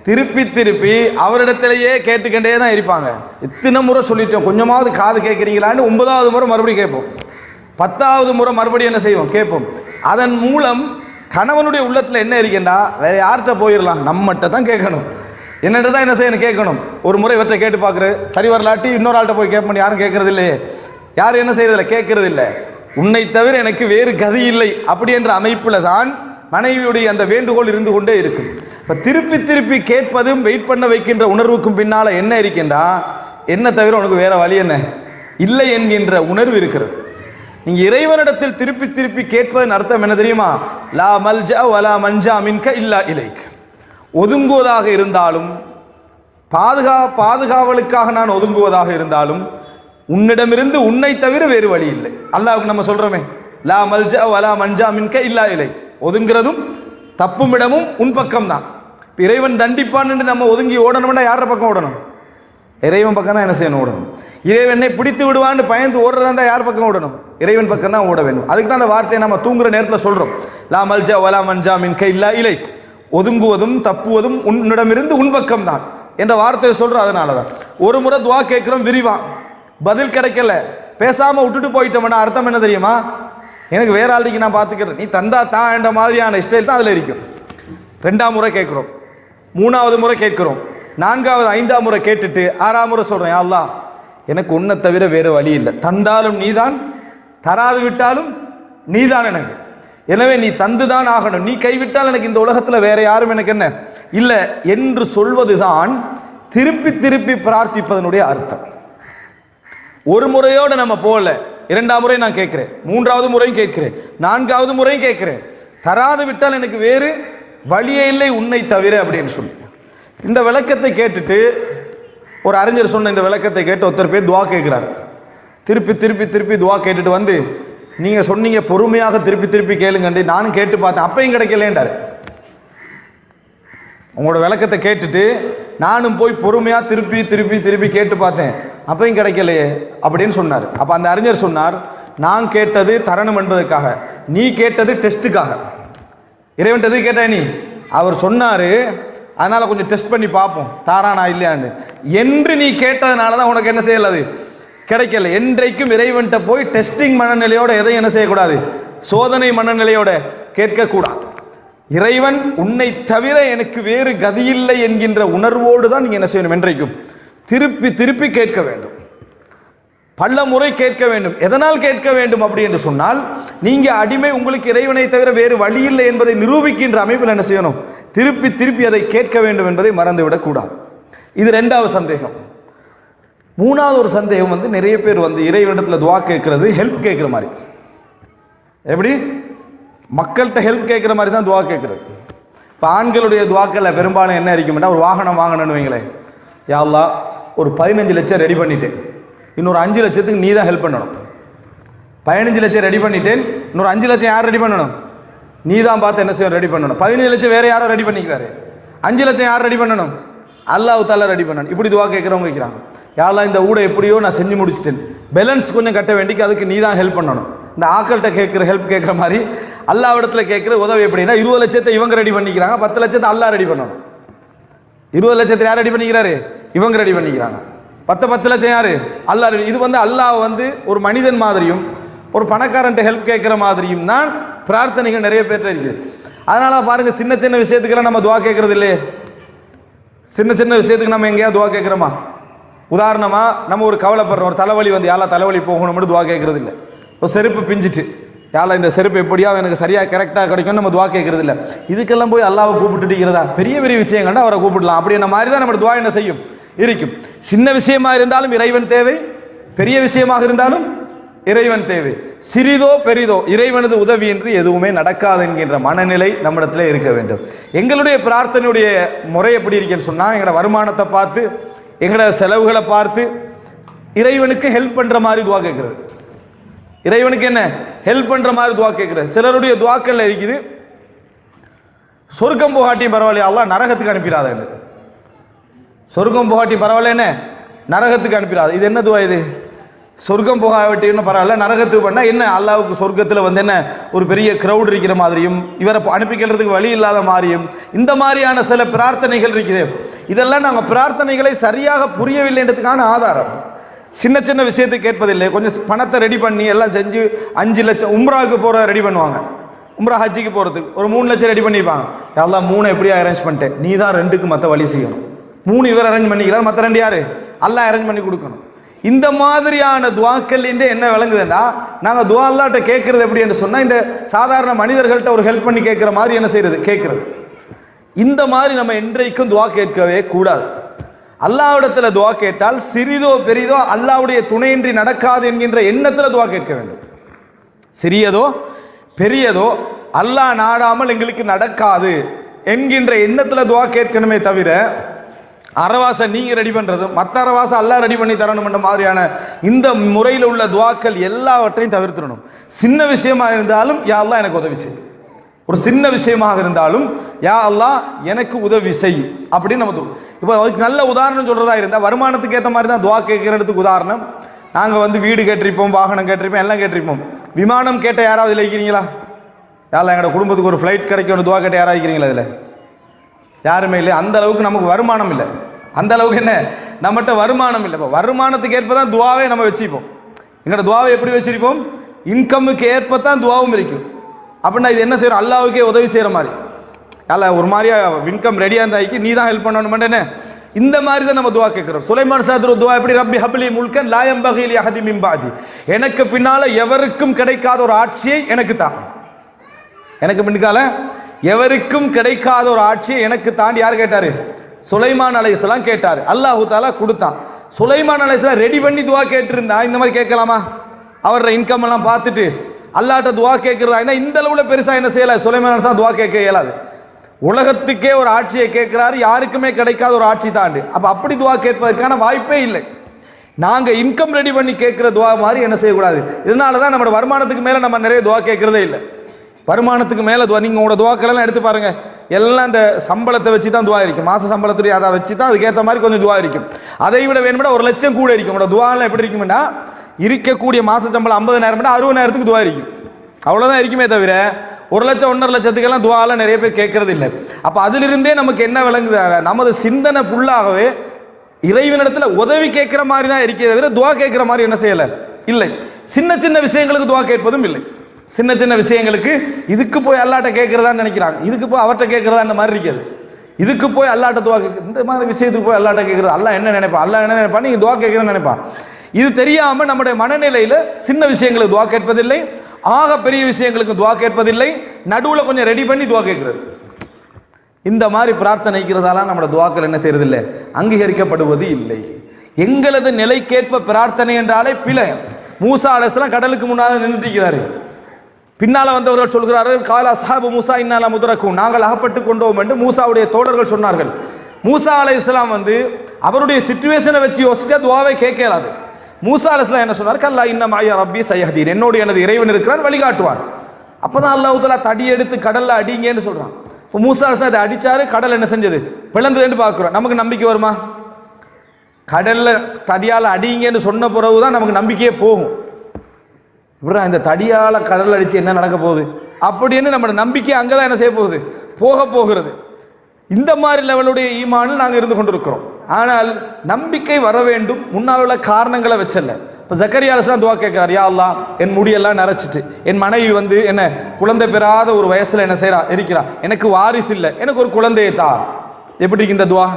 திருப்பி திருப்பி அவரிடத்திலேயே கேட்டுக்கிட்டே தான் இருப்பாங்க. இத்தனை முறை சொல்லிட்டோம், கொஞ்சமாவது காது கேட்குறீங்களான்னு 9ஆவது முறை மறுபடியும் கேட்போம், 10ஆவது முறை மறுபடியும் என்ன செய்வோம், கேட்போம். அதன் மூலம் கணவனுடைய உள்ளத்தில் என்ன இருக்கேண்டா, வேற யார்கிட்ட போயிடலாம், நம்மகிட்ட தான் கேட்கணும், என்னட்டு தான் என்ன செய்யணும், கேட்கணும். ஒரு முறை இவற்றை கேட்டு பார்க்குறது சரி வரலாட்டி இன்னொரு ஆள்கிட்ட போய் கேட்போம், யாரும் கேட்கறது இல்லையே, யாரும் என்ன செய்யறதில்லை, கேட்கறது இல்லை. உன்னை தவிர எனக்கு வேறு கதி இல்லை அப்படி என்ற அமைப்பில் தான் மனைவியுடைய அந்த வேண்டுகோள் இருந்து கொண்டே இருக்கும். இப்போ திருப்பி திருப்பி கேட்பதும் வெயிட் பண்ண வைக்கின்ற உணர்வுக்கும் பின்னால என்ன இருக்கின்றா, என்ன தவிர உனக்கு வேற வழி என்ன இல்லை என்கின்ற உணர்வு இருக்கிறது. நீங்க இறைவனிடத்தில் திருப்பி திருப்பி கேட்பதன் அர்த்தம் என்ன தெரியுமா? லா மல்ஜா வலா மன்ஜா மின்க இல்லா இலைக். ஒதுங்குவதாக இருந்தாலும், பாதுகாவலுக்காக நான் ஒதுங்குவதாக இருந்தாலும், உன்னிடமிருந்து உன்னை தவிர வேறு வழி இல்லை. அல்லாஹ்வுக்கு நம்ம சொல்றோமே, லா மல்ஜா வலா மன்ஜா மின்க இல்லா இலைக். ஒதுங்கிறதும் தப்பும் இடமும் உன் பக்கம் தான். இறைவன் தண்டிப்பான்னு நம்ம ஒதுங்கி ஓடணும்னா யார பக்கம் ஓடணும்? இறைவன் பக்கம் தான் என்ன செய்யணும், ஓடணும். இறைவனை பிடித்து விடுவான்னு பயந்து ஓடுறதா இருந்தால் யார் பக்கம் ஓடணும்? இறைவன் பக்கம் தான் ஓட வேண்டும். அதுக்கு தான் அந்த வார்த்தையை நம்ம தூங்குற நேரத்தில் சொல்றோம். லா மல்ஜா வலா மன்ஜா மின்க இல்லா இலைக், ஒதுங்குவதும் தப்புவதும் உன்னிடமிருந்து உன் பக்கம் தான் என்ற வார்த்தையை சொல்றோம். அதனால தான் ஒரு முறை துவா கேட்கிறோம், விரிவா பதில் கிடைக்கல, பேசாம விட்டுட்டு போயிட்டோம்னா அர்த்தம் என்ன தெரியுமா? எனக்கு வேற ஆளுக்கு நான் பார்த்துக்கிறேன், நீ தந்தா தான் என்ற மாதிரியான ஸ்டைல் தான் அதில் இருக்கும். 2ஆம் முறை கேட்கிறோம், 3ஆவது முறை கேட்கிறோம், 4வது 5ஆம் முறை கேட்டுட்டு 6ஆம் முறை சொல்றேன், யா அல்லாஹ் எனக்கு உன்னை தவிர வேறு வழி இல்லை, தந்தாலும் நீதான், தராது விட்டாலும் நீதான் எனக்கு, எனவே நீ தந்துதான் ஆகணும், நீ கைவிட்டால் எனக்கு இந்த உலகத்தில் வேற யாரும் எனக்கு என்ன இல்லை என்று சொல்வதுதான் திருப்பி திருப்பி பிரார்த்திப்பதனுடைய அர்த்தம். ஒரு முறையோடு நம்ம போகல, 2ஆம் முறை நான் கேட்கிறேன், 3ஆவது முறையும் கேட்கிறேன், 4ஆவது முறையும் கேட்கிறேன், தராது விட்டால் எனக்கு வேறு வழியே இல்லை உன்னை தவிர அப்படின்னு சொல்லி இந்த விளக்கத்தை கேட்டுட்டு ஒரு அறிஞர் சொன்ன இந்த விளக்கத்தை கேட்டு ஒருத்தர் பேர் துவா கேட்கிறார். திருப்பி திருப்பி திருப்பி துவா கேட்டுட்டு வந்து, நீங்க சொன்னீங்க பொறுமையாக திருப்பி திருப்பி கேளுங்கண்டி, நானும் கேட்டு பார்த்தேன் அப்பையும் கிடைக்கலேன்டார். உங்களோட விளக்கத்தை கேட்டுட்டு நானும் போய் பொறுமையா திருப்பி திருப்பி திருப்பி கேட்டு பார்த்தேன் அப்பையும் கிடைக்கலையே அப்படின்னு சொன்னார். அப்ப அந்த அறிஞர் சொன்னார், நான் கேட்டது தரணும் என்பதற்காக, நீ கேட்டது டெஸ்ட்டுக்காக. இறைவன் எது கேட்ட நீ? அவர் சொன்னாரு, அதனால கொஞ்சம் டெஸ்ட் பண்ணி பார்ப்போம் தாரானா இல்லையான்னு என்று நீ கேட்டதுனால தான் உனக்கு என்ன செய்யலாது கிடைக்கல. என்றைக்கும் இறைவன்கிட்ட போய் டெஸ்டிங் மனநிலையோட எதையும் என்ன செய்யக்கூடாது, சோதனை மனநிலையோட கேட்கக்கூடாது. இறைவன் உன்னை தவிர எனக்கு வேறு கதியில்லை என்கின்ற உணர்வோடு தான் நீங்க என்ன செய்யணும், என்றைக்கும் திருப்பி திருப்பி கேட்க வேண்டும், பல முறை கேட்க வேண்டும். எதனால் கேட்க வேண்டும் அப்படி என்று சொன்னால், நீங்க அடிமை, உங்களுக்கு இறைவனை தவிர வேறு வழி இல்லை என்பதை நிரூபிக்கின்ற அமைப்பில் என்ன செய்யணும், திருப்பி திருப்பி அதை கேட்க வேண்டும் என்பதை மறந்துவிடக் கூடாது. இது 2வது சந்தேகம். 3வது ஒரு சந்தேகம் வந்து, நிறைய பேர் வந்து இறைவனிடத்துல துவா கேட்கறது ஹெல்ப் கேட்கிற மாதிரி. எப்படி? மக்கள்கிட்ட ஹெல்ப் கேட்கிற மாதிரி தான் துவா கேட்கறது. இப்போ ஆண்களுடைய துவாக்கல்ல பெரும்பாலும் என்ன இருக்கும்னா, ஒரு வாகனம் வாங்கணும்னு வைங்களேன், யா அல்லாஹ் ஒரு 15 லட்சம் ரெடி பண்ணிட்டேன், இன்னொரு 5 லட்சத்துக்கு நீ தான் ஹெல்ப் பண்ணணும். 15 லட்சம் ரெடி பண்ணிட்டேன், இன்னொரு 5 லட்சம் யார் ரெடி பண்ணணும்? நீ தான் பார்த்து என்ன செய்யணும், ரெடி பண்ணணும். 15 லட்சம் வேற யாரோ ரெடி பண்ணிக்கிறாரு, 5 லட்சம் யார் ரெடி பண்ணணும்? அல்லாஹ் தாலா ரெடி பண்ணணும். இப்படி துவா கேட்கிறவங்க கேட்கிறாங்க, யா அல்லாஹ் இந்த ஊட எப்படியோ நான் செஞ்சு முடிச்சிட்டேன், பேலன்ஸ் கொஞ்சம் கட்ட வேண்டிக்கு அதுக்கு நீ தான் ஹெல்ப் பண்ணணும். இந்த ஆக்கள்கிட்ட கேட்குற ஹெல்ப் கேட்குற மாதிரி அல்லாஹ்விடத்துல கேட்குற உதவி எப்படின்னா, 20 லட்சத்தை இவங்க ரெடி பண்ணிக்கிறாங்க, 10 லட்சத்தை அல்லாஹ் ரெடி பண்ணணும். 20 லட்சத்தை யார் ரெடி பண்ணிக்கிறாரு? இவங்க ரெடி பண்ணிக்கிறாங்க. 10 லட்சம் யாரு? அல்லாஹ் ரெடி. இது வந்து அல்லாஹ் வந்து ஒரு மனிதன் மாதிரியும் ஒரு பணக்காரன்ட்ட ஹெல்ப் கேட்குற மாதிரியும் தான் பிரார்த்தனைகள் நிறைய பேர் இருக்குது. அதனால பாருங்க, சின்ன சின்ன விஷயத்துக்கெல்லாம் நம்ம துவா கேட்கறது இல்லையே. சின்ன சின்ன விஷயத்துக்கு நம்ம எங்கேயாவது துவா கேட்குறோமா? உதாரணமா நம்ம ஒரு கவலைப்படுறோம், ஒரு தலைவலி வந்து யாரா தலைவலி போகணும்னு துவா கேட்கறது இல்லை. ஒரு செருப்பு பிஞ்சிட்டு, யாரா இந்த செருப்பு எப்படியா எனக்கு சரியா கரெக்டாக கிடைக்கும் நம்ம துவா கேட்கறது இல்லை. இதுக்கெல்லாம் போய் அல்லாவை கூப்பிட்டுட்டு இருக்கிறதா? பெரிய பெரிய விஷயங்கள்னா அவரை கூப்பிடலாம். அப்படின்ற மாதிரி தான் நம்ம துவா என்ன செய்யும் இருக்கும். சின்ன விஷயமா இருந்தாலும் இறைவன் தேவை, பெரிய விஷயமாக இருந்தாலும் இறைவன் தேவை. சிறிதோ பெரிதோ இறைவனது உதவி என்று எதுவுமே நடக்காது என்கின்ற மனநிலை நம்மிடத்தில் இருக்க வேண்டும். எங்களுடைய பிரார்த்தனையுடைய முறை எப்படி இருக்குன்னு சொன்னா, எங்களோட வருமானத்தை பார்த்து, எங்களோட செலவுகளை பார்த்து இறைவனுக்கு ஹெல்ப் பண்ற மாதிரி துவா கேட்கிறது. இறைவனுக்கு என்ன ஹெல்ப் பண்ற மாதிரி துவா கேட்கிறது. சிலருடைய துவாக்கள்ல இருக்குது, சொர்க்கம் போகாட்டியும் பரவாயில்லையா அல்லாஹ் நரகத்துக்கு அனுப்பிடாத. சொர்க்கம் போகாட்டியும் பரவாயில்ல, என்ன நரகத்துக்கு அனுப்பிடாது. இது என்ன துவா இது? சொர்க்கம் போகாட்டியும் பரவாயில்ல, நரகத்துக்கு பண்ணா என்ன? அல்லாவுக்கு சொர்க்கத்தில் வந்து என்ன ஒரு பெரிய கிரௌட் இருக்கிற மாதிரியும், இவரை அனுப்பிக்கிறதுக்கு வழி இல்லாத மாதிரியும், இந்த மாதிரியான சில பிரார்த்தனைகள் இருக்குது. இதெல்லாம் நாங்கள் பிரார்த்தனைகளை சரியாக புரியவில்லைன்றதுக்கான ஆதாரம். சின்ன சின்ன விஷயத்துக்கு கேட்பதில்லை, கொஞ்சம் பணத்தை ரெடி பண்ணி எல்லாம் செஞ்சு 5 லட்சம் உம்ராவுக்கு போற ரெடி பண்ணுவாங்க, உம்ரா ஹஜ்ஜிக்கு போறதுக்கு ஒரு 3 லட்சம் ரெடி பண்ணிருப்பாங்க. எல்லாம் 3 எப்படியா அரேஞ்ச் பண்ணிட்டேன், நீ தான் 2க்கு மற்ற வழி செய்யணும். 3 இவர் அரேஞ்ச் பண்ணிக்கிறார், மற்ற 2 யாரு? அல்லாஹ் அரேஞ்ச் பண்ணி கொடுக்கணும். இந்த மாதிரியான துவாக்கள் என்ன விளங்குதுன்னா, நாங்கள் துவா அல்லாஹ்ட்ட கேட்கறது எப்படி என்று சொன்னா, இந்த சாதாரண மனிதர்கள்ட்ட ஒரு ஹெல்ப் பண்ணி கேட்கிற மாதிரி என்ன செய்யறது, கேட்கறது. இந்த மாதிரி நம்ம என்றைக்கும் துவா கேட்கவே கூடாது. அல்லாஹ்விடத்துல துவா கேட்டால் சிறிதோ பெரிதோ அல்லாஹ்வுடைய துணையின்றி நடக்காது என்கின்ற எண்ணத்துல துவா கேட்க வேண்டும். சிறியதோ பெரியதோ அல்லாஹ் நாடாமல் எங்களுக்கு நடக்காது என்கின்ற எண்ணத்துல துவா கேட்கணுமே தவிர, அரவாசை நீங்க ரெடி பண்றதும் மற்ற அரவாசை அல்லாஹ் ரெடி பண்ணி தரணும் என்ற மாதிரியான இந்த முறையில் உள்ள துவாக்கள் எல்லாவற்றையும் தவிர்த்திடணும். சின்ன விஷயமா இருந்தாலும் யா அல்லாஹ் எனக்கு உதவி செய். ஒரு சின்ன விஷயமாக இருந்தாலும் யா அல்லாஹ் எனக்கு உதவி செய் அப்படின்னு நம்ம இப்போ அதுக்கு நல்ல உதாரணம் சொல்றதா இருந்தால் வருமானத்துக்கு ஏற்ற மாதிரி தான் துவா கேட்கறதுக்கு உதாரணம். நாங்கள் வந்து வீடு கேட்டிருப்போம், வாகனம் கேட்டிருப்போம், எல்லாம் கேட்டிருப்போம். விமானம் கேட்ட யாராவது இதில் இருக்கிறீங்களா? யாரெல்லாம் எங்களோட குடும்பத்துக்கு ஒரு ஃப்ளைட் கிடைக்கணும் துவா கேட்ட யாராவது இருக்கிறீங்களா? இதில் யாருமே இல்லை. அந்த அளவுக்கு நமக்கு வருமானம் இல்லை. அந்த அளவுக்கு என்ன நம்மகிட்ட வருமானம் இல்லை. இப்போ வருமானத்துக்கு ஏற்ப தான் துவாவே நம்ம வச்சுப்போம். எங்களோட துவாவை எப்படி வச்சிருப்போம்? இன்கமுக்கு ஏற்ப தான் துவாவும் இருக்கும். அப்படின்னா இது என்ன செய்யறோம்? அல்லாவுக்கே உதவி செய்கிற மாதிரி. அல்ல ஒரு மாதிரியா இன்கம் ரெடியாக இருந்தாக்கி நீ தான் ஹெல்ப் பண்ணணும் என்ன, இந்த மாதிரி தான் நம்ம துவா கேட்கிறோம். சுலைமான் சாதுரு துவா எப்படி? ரப்பி ஹப்லி முல்கன் லா யம்பகி லி அஹதி மின் பஅதி, எனக்கு பின்னால எவருக்கும் கிடைக்காத ஒரு ஆட்சியை எனக்கு தான். எனக்கு பின்னால எவருக்கும் கிடைக்காத ஒரு ஆட்சியை எனக்கு தாண்டி யார் கேட்டாரு? சுலைமான் அலைஹிஸ்ஸலாம் கேட்டாரு. அல்லாஹ் தஆலா கொடுத்தான். சுலைமான் அலைஹிஸ்ஸலாம் ரெடி பண்ணி துவா கேட்டிருந்தா இந்த மாதிரி கேட்கலாமா? அவரோட இன்கம் எல்லாம் பார்த்துட்டு அல்லாஹ்ட்ட துவா கேட்கிறதா இருந்தா இந்த அளவுல பெருசா என்ன செய்யல? சுலைமான் அலைஹிஸ்ஸலாம் துவா கேட்க இயலாது. உலகத்துக்கே ஒரு ஆட்சியை கேட்கிறாரு, யாருக்குமே கிடைக்காத ஒரு ஆட்சி தாண்டு. அப்ப அப்படி துவா கேட்பதற்கான வாய்ப்பே இல்லை. நாங்க இன்கம் ரெடி பண்ணி கேட்கிற துவா மாதிரி என்ன செய்யக்கூடாது. இதனாலதான் நம்ம வருமானத்துக்கு மேல நம்ம நிறைய துவா கேட்கறதே இல்லை. வருமானத்துக்கு மேல துவா, நீங்க உங்களோட துவாக்கள் எல்லாம் எடுத்து பாருங்க, எல்லாம் இந்த சம்பளத்தை வச்சு தான் துவா இருக்கும். மாச சம்பளத்துடைய அதை வச்சு தான் அதுக்கேற்ற மாதிரி கொஞ்சம் துவா இருக்கும். அதை விட வேணும்னா 1 லட்சம் கூட இருக்கும். உங்களோட துவாலாம் எப்படி இருக்கும்னா, இருக்கக்கூடிய மாச சம்பளம் 50,000 60,000க்கு துவா இருக்கும். அவ்வளவுதான் இருக்குமே தவிர 1 லட்சம் 1.5 லட்சத்துக்கெல்லாம் துவாலாம் நிறைய பேர் கேட்கறது இல்லை. அப்ப அதிலிருந்தே நமக்கு என்ன விளங்குது? நமது சிந்தனை ஃபுல்லாகவே இறைவனிடத்துல உதவி கேட்கிற மாதிரி தான் இருக்கிறத தவிர துவா கேட்கிற மாதிரி என்ன செய்யல இல்லை. சின்ன சின்ன விஷயங்களுக்கு துவா கேட்பதும் இல்லை. சின்ன சின்ன விஷயங்களுக்கு இதுக்கு போய் அல்லாட்ட கேட்கறதான்னு நினைக்கிறாங்க, இதுக்கு போய் அவர்கிட்ட கேட்கறதா இந்த மாதிரி இருக்காது. இதுக்கு போய் அல்லாட்ட துவா கேட்க, இந்த மாதிரி விஷயத்துக்கு போய் அல்லாட்ட கேட்கறது, அல்லாஹ் என்ன நினைப்பா, அல்லாஹ் என்ன நினைப்பா, நீங்க துவா கேட்கறன்னு நினைப்பா. இது தெரியாம நம்முடைய மனநிலையில சின்ன விஷயங்களுக்கு துவா கேட்பதில்லை, ஆக பெரிய விஷயங்களுக்கு துவா கேட்பதில்லை, நடுவுல கொஞ்சம் ரெடி பண்ணி துவா கேட்கிறது. இந்த மாதிரி பிரார்த்தனைக்கிறதால நம்மளோட துவாக்கள் என்ன செய்யறது இல்லை? அங்கீகரிக்கப்படுவது இல்லை. எங்களது நிலைக்கேற்ப பிரார்த்தனை என்றாலே பிழை. மூசா அலைஹிஸ்ஸலாம் கடலுக்கு முன்னால நின்றுட்டு இருக்கிறாரு. பின்னால வந்தவர்கள் சொல்கிறார்கள், கால அஸ்ஹாபு மூசா இன்னால முத்ரகூன், நாங்கள் அகப்பட்டு கொண்டோம் என்று மூசாவுடைய தோழர்கள் சொன்னார்கள். மூசா அலைஹிஸ்ஸலாம் வந்து அவருடைய சிச்சுவேஷனை வச்சு யோசிச்சா துவாவை கேட்கலாது. மூசா அலைஹிஸ்ஸலாம் என்ன சொன்னார்? கல்லா இன்ன மஅய ரப்பி சயஹ்தீன், என்னோடு எனது இறைவன் இருக்கிறான், வழிகாட்டுவான். அப்பதான் அல்லாஹ் தஆலா தடி எடுத்து கடல்ல அடிங்கன்னு சொல்றான். இப்போ மூசா அலைஹிஸ்ஸலாம் அதை அடிச்சாரு, கடல் என்ன செஞ்சது? பிளந்ததுன்னு பார்க்கிறோம். நமக்கு நம்பிக்கை வருமா? கடல்ல தடியால அடிங்கன்னு சொன்ன பிறகுதான் நமக்கு நம்பிக்கையே போகும். இந்த தடியால கடல் அடிச்சு என்ன நடக்க போகுது அப்படின்னு நம்ம நம்பிக்கை அங்கதான் என்ன செய்ய போகுது? போக போகிறது. இந்த மாதிரி லெவலுடைய ஈமானில் நாங்கள் இருந்து கொண்டிருக்கிறோம். ஆனால் நம்பிக்கை வர வேண்டும். முன்னால் உள்ள காரணங்களை வச்சல்ல. இப்போ ஜக்கரியா அலைஹிஸ்ஸலாம் துவா கேட்கிறார், யா அல்லாஹ் என் முடியெல்லாம் நரைச்சிட்டு, என் மனைவி வந்து என்ன குழந்தை பெறாத ஒரு வயசுல என்ன செய்யறா இருக்கிறா, எனக்கு வாரிசு இல்லை, எனக்கு ஒரு குழந்தையை தா. எப்படி இந்த துவா?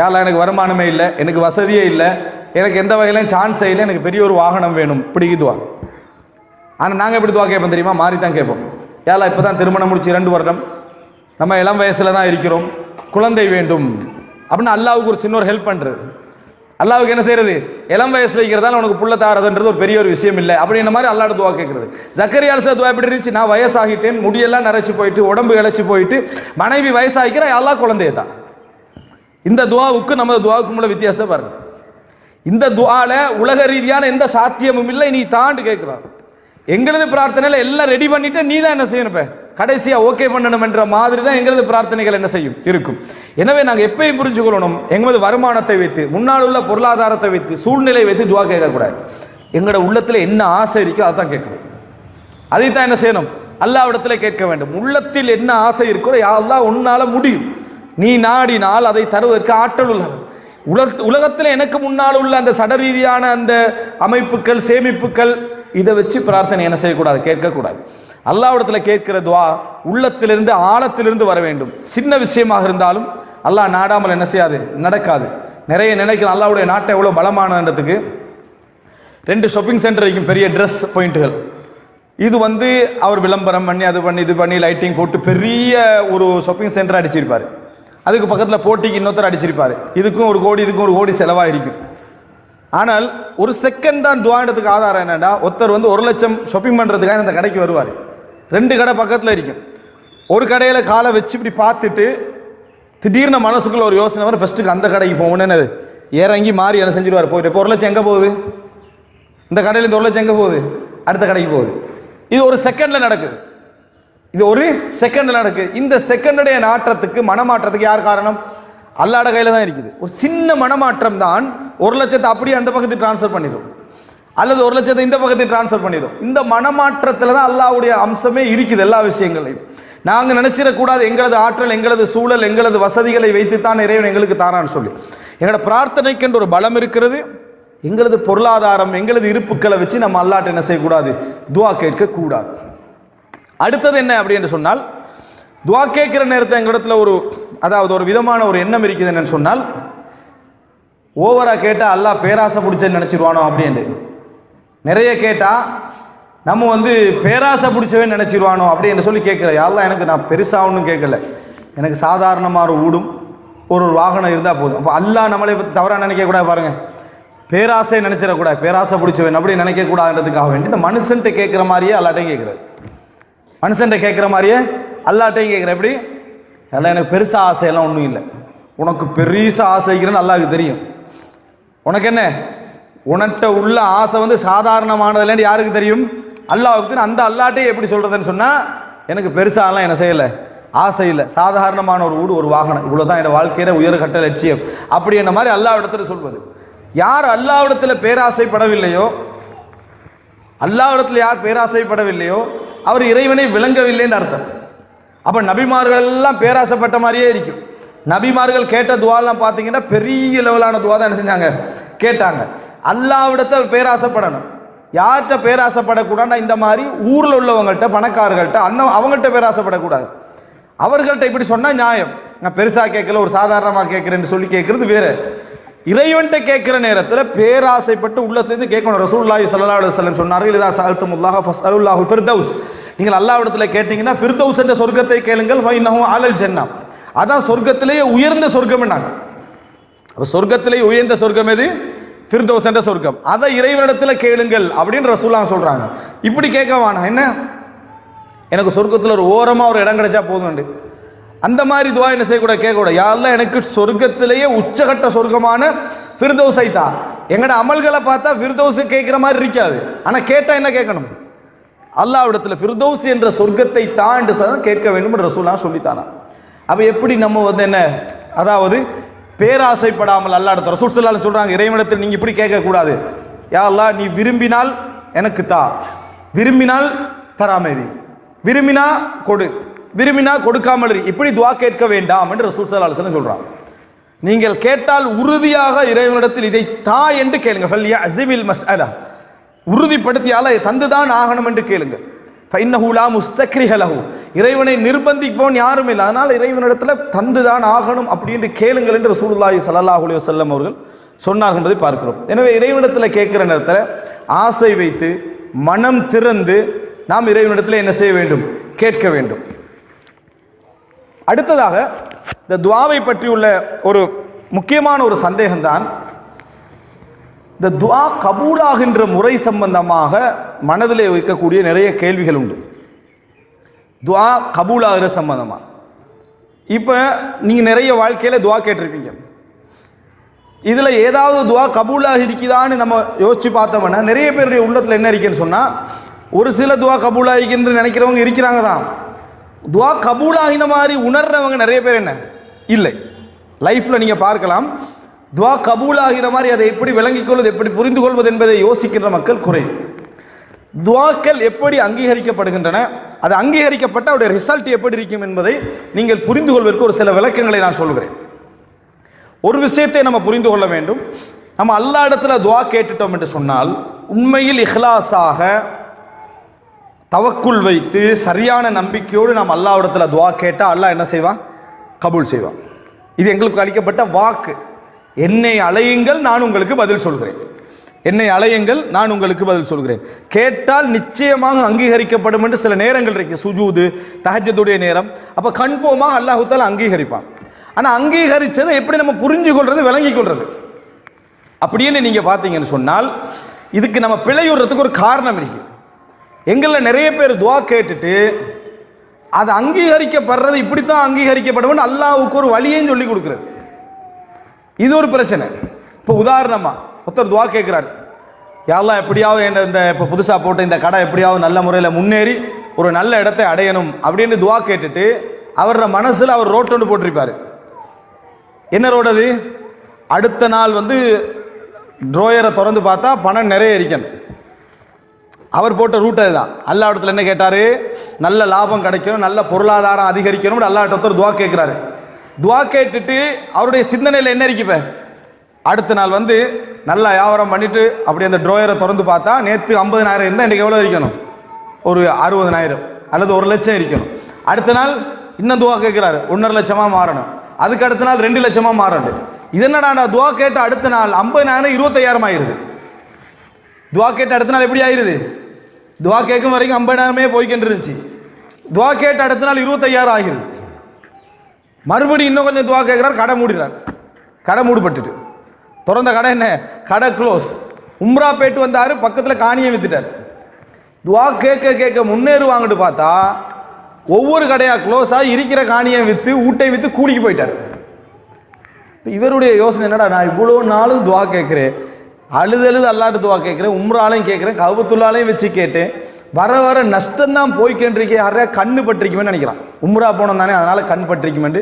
யா அல்லாஹ் எனக்கு வருமானமே இல்லை, எனக்கு வசதியே இல்லை, எனக்கு எந்த வகையிலும் சான்ஸே இல்லை, எனக்கு பெரிய ஒரு வாகனம் வேணும், இப்படி துவா. ஆனால் நாங்கள் எப்படி துவா கேட்போம் தெரியுமா? மாறி தான் கேட்போம். யா அல்லாஹ் இப்போ தான் திருமணம் முடிச்சு 2 வருடம், நம்ம இளம் வயசுல தான் இருக்கிறோம், குழந்தை வேண்டும் அப்படின்னு அல்லாவுக்கு ஒரு சின்ன ஒரு ஹெல்ப் பண்றது. அல்லாவுக்கு என்ன செய்யறது? இளம் வயசுல இருக்கிறதால உனக்கு புள்ள தாரதுன்றது ஒரு பெரிய ஒரு விஷயம் இல்லை அப்படின்ற மாதிரி அல்லாஹ்ட்ட துவா கேட்கறது. ஜக்கரியா அலைஹிஸ்ஸலாம் துவா எப்படி இருந்துச்சு? நான் வயசாகிட்டேன், முடியெல்லாம் நரைச்சு போயிட்டு, உடம்பு இழைச்சி போயிட்டு, மனைவி வயசாகிக்கிற, அல்லாஹ் குழந்தையை தான். இந்த துவாவுக்கு நமது துவாவுக்கும் உள்ள வித்தியாசத்தை பாருங்க. இந்த துவால உலக ரீதியான எந்த சாத்தியமும் இல்லை, நீ தாண்டு கேட்கிறார். எங்களது பிரார்த்தனையில எல்லாம் ரெடி பண்ணிட்டு நீ தான் என்ன செய்யணும், கடைசியா ஓகே பண்ணணும் என்ற மாதிரி தான் எங்களது பிரார்த்தனைகள் என்ன செய்யும் இருக்கும். எனவே நாங்கள் எப்பயும் புரிஞ்சுக்கொள்ளணும், எங்களது வருமானத்தை வைத்து, முன்னால் உள்ள பொருளாதாரத்தை வைத்து, சூழ்நிலை வைத்து துவா கேட்கக்கூடாது. எங்களோட உள்ளத்துல என்ன ஆசை இருக்கோ அதான் கேட்கணும். அதைத்தான் என்ன செய்யணும்? அல்லாஹ்விடத்துல கேட்க வேண்டும். உள்ளத்தில் என்ன ஆசை இருக்கோ, யா அல்லாஹ் உன்னால முடியும், நீ நாடினால் அதை தருவதற்கு ஆற்றல் உள்ளது. உலகத்தில் எனக்கு முன்னால் உள்ள அந்த சடரீதியான அந்த அமைப்புகள், சேமிப்புகள், இதை வச்சு பிரார்த்தனை என்ன செய்யக்கூடாது? கேட்கக்கூடாது. அல்லாஹ்விடத்துல கேட்கிற துவா உள்ளத்திலிருந்து, ஆழத்திலிருந்து வர வேண்டும். சின்ன விஷயமாக இருந்தாலும் அல்லாஹ் நாடாமல் என்ன செய்யாது? நடக்காது. நிறைய நினைக்கிறோம் அல்லாஹ்வுடைய நாட்டை எவ்வளவு பலமானதுக்கு. 2 ஷாப்பிங் சென்டர் இருக்கும், பெரிய ட்ரெஸ் பாயிண்ட்டுகள். இது வந்து அவர் விளம்பரம் பண்ணி, அது பண்ணி, இது பண்ணி, லைட்டிங் போட்டு பெரிய ஒரு ஷாப்பிங் சென்டர் அடிச்சிருப்பாரு. அதுக்கு பக்கத்தில் போட்டிக்கு இன்னொருத்தர் அடிச்சிருப்பாரு. இதுக்கும் 1 கோடி, இதுக்கும் 1 கோடி செலவாயிருக்கும். ஆனால் ஒரு செகண்ட் தான் துவாண்டதுக்கு ஆதாரம் என்னன்னா, ஒருத்தர் வந்து 1 லட்சம் ஷாப்பிங் பண்றதுக்காக அந்த கடைக்கு வருவார். 2 கடை பக்கத்தில் இருக்கும். ஒரு கடையில காலை வச்சு இப்படி பார்த்துட்டு திடீர்னு மனசுக்குள்ள ஒரு யோசனை வரும், ஃபர்ஸ்ட்டுக்கு அந்த கடைக்கு போகணுன்னு இறங்கி மாறி என்ன செஞ்சிருவார், போயிட்டு இப்போ 1 லட்சம் எங்கே போகுது, இந்த கடையில் இந்த 1 லட்சம் எங்கே போகுது, அடுத்த கடைக்கு போகுது. இது ஒரு செகண்ட்ல நடக்குது. இது ஒரு செகண்ட்ல நடக்கு. இந்த செகண்டுடைய நாற்றத்துக்கு மனமாற்றத்துக்கு யார் காரணம்? அல்லாஹ்ட கையில தான் இருக்குது. ஒரு சின்ன மனமாற்றம் தான் 1,00,000 அப்படியே அந்த பக்கத்துக்கு டிரான்ஸ்ஃபர் பண்ணிடும், அல்லது 1,00,000 இந்த பக்கத்துக்கு டிரான்ஸ்ஃபர் பண்ணிடும். இந்த மனமாற்றத்துல தான் அல்லாஹ்வுடைய அம்சமே இருக்குது. எல்லா விஷயங்களையும் நாங்க நினைச்சிடக்கூடாது எங்களது ஆற்றல், எங்களது சூழல், எங்களது வசதிகளை வைத்துத்தான் இறைவன் எங்களுக்கு தாரான்னு சொல்லி. எங்களோட பிரார்த்தனைக்கு ஒரு பலம் இருக்கிறது. எங்களது பொருளாதாரம், எங்களது இருப்புக்களை வச்சு நம்ம அல்லாஹ்ட்ட என்ன செய்யக்கூடாது? துஆ கேட்க கூடாது. அடுத்தது என்ன அப்படி என்று சொன்னால், துஆ கேட்கிற நேரத்தை எங்களிடத்துல ஒரு விதமான ஒரு எண்ணம் இருக்குது. என்னன்னு சொன்னால், ஓவரா கேட்டா அல்லாஹ் பேராசை பிடிச்சேன்னு நினைச்சிருவானோ அப்படின்னு. நிறைய கேட்டா நம்ம பேராசை பிடிச்சவே நினைச்சிருவானோ அப்படின்னு சொல்லி கேட்கிற. யாரெல்லாம் எனக்கு நான் பெருசா ஒன்றும் கேட்கல, எனக்கு சாதாரணமாக ஒரு வீடும் ஒரு வாகனம் இருந்தால் போதும். அப்போ அல்லாஹ் நம்மளை பற்றி தவறாக நினைக்கக்கூடாது. பாருங்க, பேராசை நினைச்சிடக்கூடாது, பேராசை பிடிச்சவன் அப்படி நினைக்கக்கூடாதுன்றதுக்காக வேண்டி இந்த மனுஷன்ட்ட கேட்குற மாதிரியே அல்லாட்டையும் கேட்குறது. மனுஷன்ட்ட கேட்குற மாதிரியே அல்லாட்டையும் கேட்குற. எப்படி? எல்லாம் எனக்கு பெருசா ஆசையெல்லாம் ஒன்றும் இல்லை. உனக்கு பெருசா ஆசைக்கிறேன்னு அல்லாஹ்வுக்கு தெரியும். உனக்கு என்ன, உனட்ட உள்ள ஆசை சாதாரணமானதுலேன்னு யாருக்கு தெரியும்? அல்லாஹ்வுக்கு தெரியும். அந்த அல்லாட்டையும் எப்படி சொல்றதுன்னு சொன்னா, எனக்கு பெருசாலாம் என்ன செய்யலை, ஆசை இல்லை, சாதாரணமான ஒரு வீடு ஒரு வாகனம், இவ்வளவுதான் என் வாழ்க்கையில உயர்கட்ட லட்சியம் அப்படி என்ன மாதிரி அல்லாஹ்விடத்துல சொல்வது. யார் அல்லாஹ்விடத்துல பேராசைப்படவில்லையோ, அல்லாஹ்விடத்துல யார் பேராசைப்படவில்லையோ அவர் இறைவனை விளங்கவில்லைன்னு அர்த்தம். அப்ப நபிமார்கள் எல்லாம் பேராசைப்பட்ட மாதிரியே இருக்கும். நபிமார்கள் கேட்ட துவாலாம் பார்த்தீங்கன்னா பெரிய லெவலான துவா தான் என்ன செஞ்சாங்க, கேட்டாங்க. அல்லாஹ்விடத்தை பேராசைப்படணும். யார்கிட்ட பேராசைப்படக்கூடாதுன்னா, இந்த மாதிரி ஊர்ல உள்ளவங்கள்ட்ட, பணக்காரர்கள்ட்ட, அவங்கள்ட்ட பேராசைப்படக்கூடாது. அவர்கள்ட்ட இப்படி சொன்னா நியாயம். நான் பெருசா கேட்கல, ஒரு சாதாரணமா கேட்கிறேன்னு சொல்லி கேட்கறது வேற. இறைவன்ட்ட கேட்கிற நேரத்தில் பேராசைப்பட்டு உள்ளத்திலிருந்து கேட்கணும். ரசூலுல்லாஹி ஸல்லல்லாஹு அலைஹி வஸல்லம் சொன்னார்கள், இதா ஸஅல்துமுல்லாஹ ஃபஸ்அலுல்லாஹுல் ஃபிர்தௌஸ். நீங்கள் அல்லாஹ்விடத்துல கேட்டீங்கன்னா ஃபிர்தௌஸ் என்ற சொர்க்கத்தை கேளுங்கள், ஃபைன்னஹு அலல் ஜன்னah. அதான் சொர்க்கத்திலேயே உயர்ந்த சொர்க்கம் என்னாங்க. அப்ப சொர்க்கத்திலேயே உயர்ந்த சொர்க்கம் எது? ஃபிர்தௌஸ் என்ற சொர்க்கம். அதை இறைவனிடத்துல கேளுங்கள் அப்படின்னு ரசூலுல்லாஹ் சொல்றாங்க. இப்படி கேட்க வேணாம், என்ன எனக்கு சொர்க்கத்தில் ஒரு ஓரமா ஒரு இடம் கிடைச்சா போதும். அந்த மாதிரி துவா என்ன செய்யக்கூடாது, கேட்கக்கூடாது. யா அல்லாஹ் எனக்கு சொர்க்கத்திலேயே உச்சகட்ட சொர்க்கமான ஃபிர்தௌஸை தா. எங்கட அமல்களை பார்த்தா ஃபிர்தௌஸ் கேட்கிற மாதிரி இருக்காது. ஆனா கேட்டா என்ன கேட்கணும்? அல்லாஹ்விடத்துல ஃபிர்தௌஸ் என்ற சொர்க்கத்தை தா என்று சொன்னா கேட்க வேண்டும் என்று ரசூலுல்லாஹ் சொல்லித்தானா. அப்ப எப்படி நம்ம என்ன, அதாவது பேராசைப்படாமல் அல்லாஹ்விடத்துல ரசூல் ஸல்லல்லாஹு அலைஹி சொல்றாங்க, இறைவனிடத்தில் நீங்க இப்படி கேட்க கூடாது. யா அல்லாஹ் நீ விரும்பினால் எனக்கு தா, விரும்பினால் தராமேரி, விரும்பினா கொடு, விரும்பினா கொடுக்காமல் இப்படி துவா கேட்க வேண்டாம் என்று ரசூல் ஸல்லல்லாஹு அலைஹி வஸல்லம் சொல்றாங்க. நீங்கள் கேட்டால் உறுதியாக இறைவனிடத்தில் இதை தா என்று கேளுங்க. ஃபல்யஅஸிமில் மஸ்அலா, உறுதிப்படுத்தியால தந்துதான் ஆகணும் என்று கேளுங்க. ஃபைன்னஹு லா முஸ்தக்ரிஹ லஹு, இறைவனை நிர்பந்திப்பவன் யாரும் இல்லை, அதனால இறைவனிடத்தில் தந்துதான் ஆகணும் அப்படி என்று கேளுங்கள் என்று ரசூலுல்லாஹி ஸல்லல்லாஹு அலைஹி வஸல்லம் அவர்கள் சொன்னார்கள் என்பதை பார்க்கிறோம். எனவே இறைவனிடத்தில் கேட்கிற நேரத்தில் ஆசை வைத்து மனம் திறந்து நாம் இறைவனிடத்தில் என்ன செய்ய வேண்டும், கேட்க வேண்டும். அடுத்ததாக இந்த துஆவை பற்றி உள்ள ஒரு முக்கியமான ஒரு சந்தேகம் தான், இந்த துஆ கபூலாகின்ற முறை சம்பந்தமாக மனதிலே வைக்கக்கூடிய நிறைய கேள்விகள் உண்டு. துஆ கபூலாகிற சம்பந்தமா இப்ப நீங்க நிறைய வாழ்க்கையில துஆ கேட்டிருப்பீங்க. இதுல ஏதாவது துஆ கபூலாகி இருக்குதான்னு நம்ம யோசிச்சு பார்த்தோம்னா நிறைய பேருடைய உள்ளத்துல என்ன இருக்குன்னு சொன்னா, ஒரு சில துஆ கபூலாகின்னு நினைக்கிறவங்க இருக்கிறாங்க தான். துஆ கபூலாகின மாதிரி உணர்றவங்க நிறைய பேர் என்ன இல்லை. லைஃப்ல நீங்க பார்க்கலாம், துஆ கபூலாகிற மாதிரி அதை எப்படி விளங்கிக் கொள்வது, எப்படி புரிந்து கொள்வது என்பதை யோசிக்கின்ற மக்கள் குறை. துஆக்கள் எப்படி அங்கீகரிக்கப்படுகின்றன, அது அங்கீகரிக்கப்பட்ட அவருடைய ரிசல்ட் எப்படி இருக்கும் என்பதை நீங்கள் புரிந்து கொள்வதற்கு ஒரு சில விளக்கங்களை நான் சொல்கிறேன். ஒரு விஷயத்தை நம்ம புரிந்து கொள்ள வேண்டும். நம்ம அல்லாஹ் இடத்துல துஆ கேட்டுட்டோம் என்று சொன்னால், உண்மையில் இஹ்லாஸாக தவக்குல் வைத்து சரியான நம்பிக்கையோடு நாம் அல்லாஹ் இடத்துல துஆ கேட்டா அல்லாஹ் என்ன செய்வான், கபூல் செய்வான். இது எங்களுக்கு அளிக்கப்பட்ட வாக்கு. என்னை அழையுங்கள் நான் உங்களுக்கு பதில் சொல்கிறேன், என்னை அழையுங்கள் நான் உங்களுக்கு பதில் சொல்கிறேன். கேட்டால் நிச்சயமாக அங்கீகரிக்கப்படும் என்று சில நேரங்கள் இருக்கு, சுஜூது தஹஜ்ஜுடைய நேரம். அப்ப கன்ஃபார்மா அல்லாஹ் தஆலா அங்கீகரிப்பான். ஆனா அங்கீகரிச்சதை எப்படி நம்ம புரிஞ்சு கொள்றது, விளங்கிக் கொள்றது அப்படின்னு நீங்க பாத்தீங்கன்னு சொன்னால், இதுக்கு நம்ம பிழையுறதுக்கு ஒரு காரணம் இருக்கு. எங்கள நிறைய பேர் துஆ கேட்டுட்டு அது அங்கீகரிக்கப்படுறது இப்படித்தான் அங்கீகரிக்கப்படும் அல்லாஹ்வுக்கு ஒரு வழியையும் சொல்லி கொடுக்கிறது. இது ஒரு பிரச்சனை. இப்போ உதாரணமா ஒருத்தர் துஆ கேட்கிறார், யா அல்லாஹ் எப்படியாவது இந்த இப்போ புதுசா போட்ட இந்த கடை எப்படியாவது நல்ல முறையில் முன்னேறி ஒரு நல்ல இடத்தை அடையணும் அப்படின்னு துவா கேட்டுட்டு அவரோட மனசுல அவர் ரோட் ஒன்று போட்டிருப்பாரு. என்ன ரோடு அது? அடுத்த நாள் வந்து ட்ரோயரை திறந்து பார்த்தா பணம் நிறைய இருக்கணும். அவர் போட்ட ரூட் அதுதான். அல்லா இடத்துல என்ன கேட்டாரு? நல்ல லாபம் கிடைக்கணும், நல்ல பொருளாதாரம் அதிகரிக்கணும். அல்லா இடத்துல துவா கேட்கிறாரு. துவா கேட்டுட்டு அவருடைய சிந்தனையில் என்ன இருக்கு? அடுத்த நாள் வந்து நல்லா வியாபாரம் பண்ணிட்டு அப்படி அந்த ட்ரோயரை திறந்து பார்த்தா நேற்று 50,000 இருந்தால் இன்றைக்கு எவ்வளோ இருக்கணும்? ஒரு 60,000 அல்லது 1,00,000 இருக்கணும். அடுத்த நாள் இன்னும் துவா கேட்கிறாரு, 1.5 லட்சமா மாறணும். அதுக்கு அடுத்த நாள் 2 லட்சமா மாறணும். இது என்னடா? துவா கேட்ட அடுத்த நாள் 50,000 25,000 ஆயிருது. துவா கேட்ட அடுத்த நாள் எப்படி ஆயிருது? துவா கேட்கும் வரைக்கும் 50,000 போய்கிட்டு இருந்துச்சு. துவா கேட்ட அடுத்த நாள் 25,000 ஆகிருது. மறுபடியும் இன்னும் கொஞ்சம் துவா கேட்கிறார், கடை மூடிறார். கடை மூடப்பட்டுட்டு திறந்த கடை என்ன? கடை க்ளோஸ். உம்ரா போயிட்டு வந்தாரு, பக்கத்தில் காணியை வித்துட்டார். துவா கேட்க கேட்க முன்னேறுவாங்கன்னு பார்த்தா ஒவ்வொரு கடையா க்ளோஸ் ஆகி இருக்கிற காணியை வித்து ஊட்டை வித்து கூலிக்கு போயிட்டார். இவருடைய யோசனை என்னடா, நான் இவ்வளோ நாளும் துவா கேட்கிறேன், அழுது அல்லாட்டு துவா கேட்கிறேன், உம்ராலையும் கேட்கிறேன், கவுபத்துள்ளாலையும் வச்சு கேட்டேன், வர வர நஷ்டம்தான் போய்கின்றிருக்கே, யாரையா கண்ணு பற்றிக்குமென்னு நினைக்கிறான். உம்ரா போனோம் தானே, அதனால கண் பற்றிக்குமெண்டு,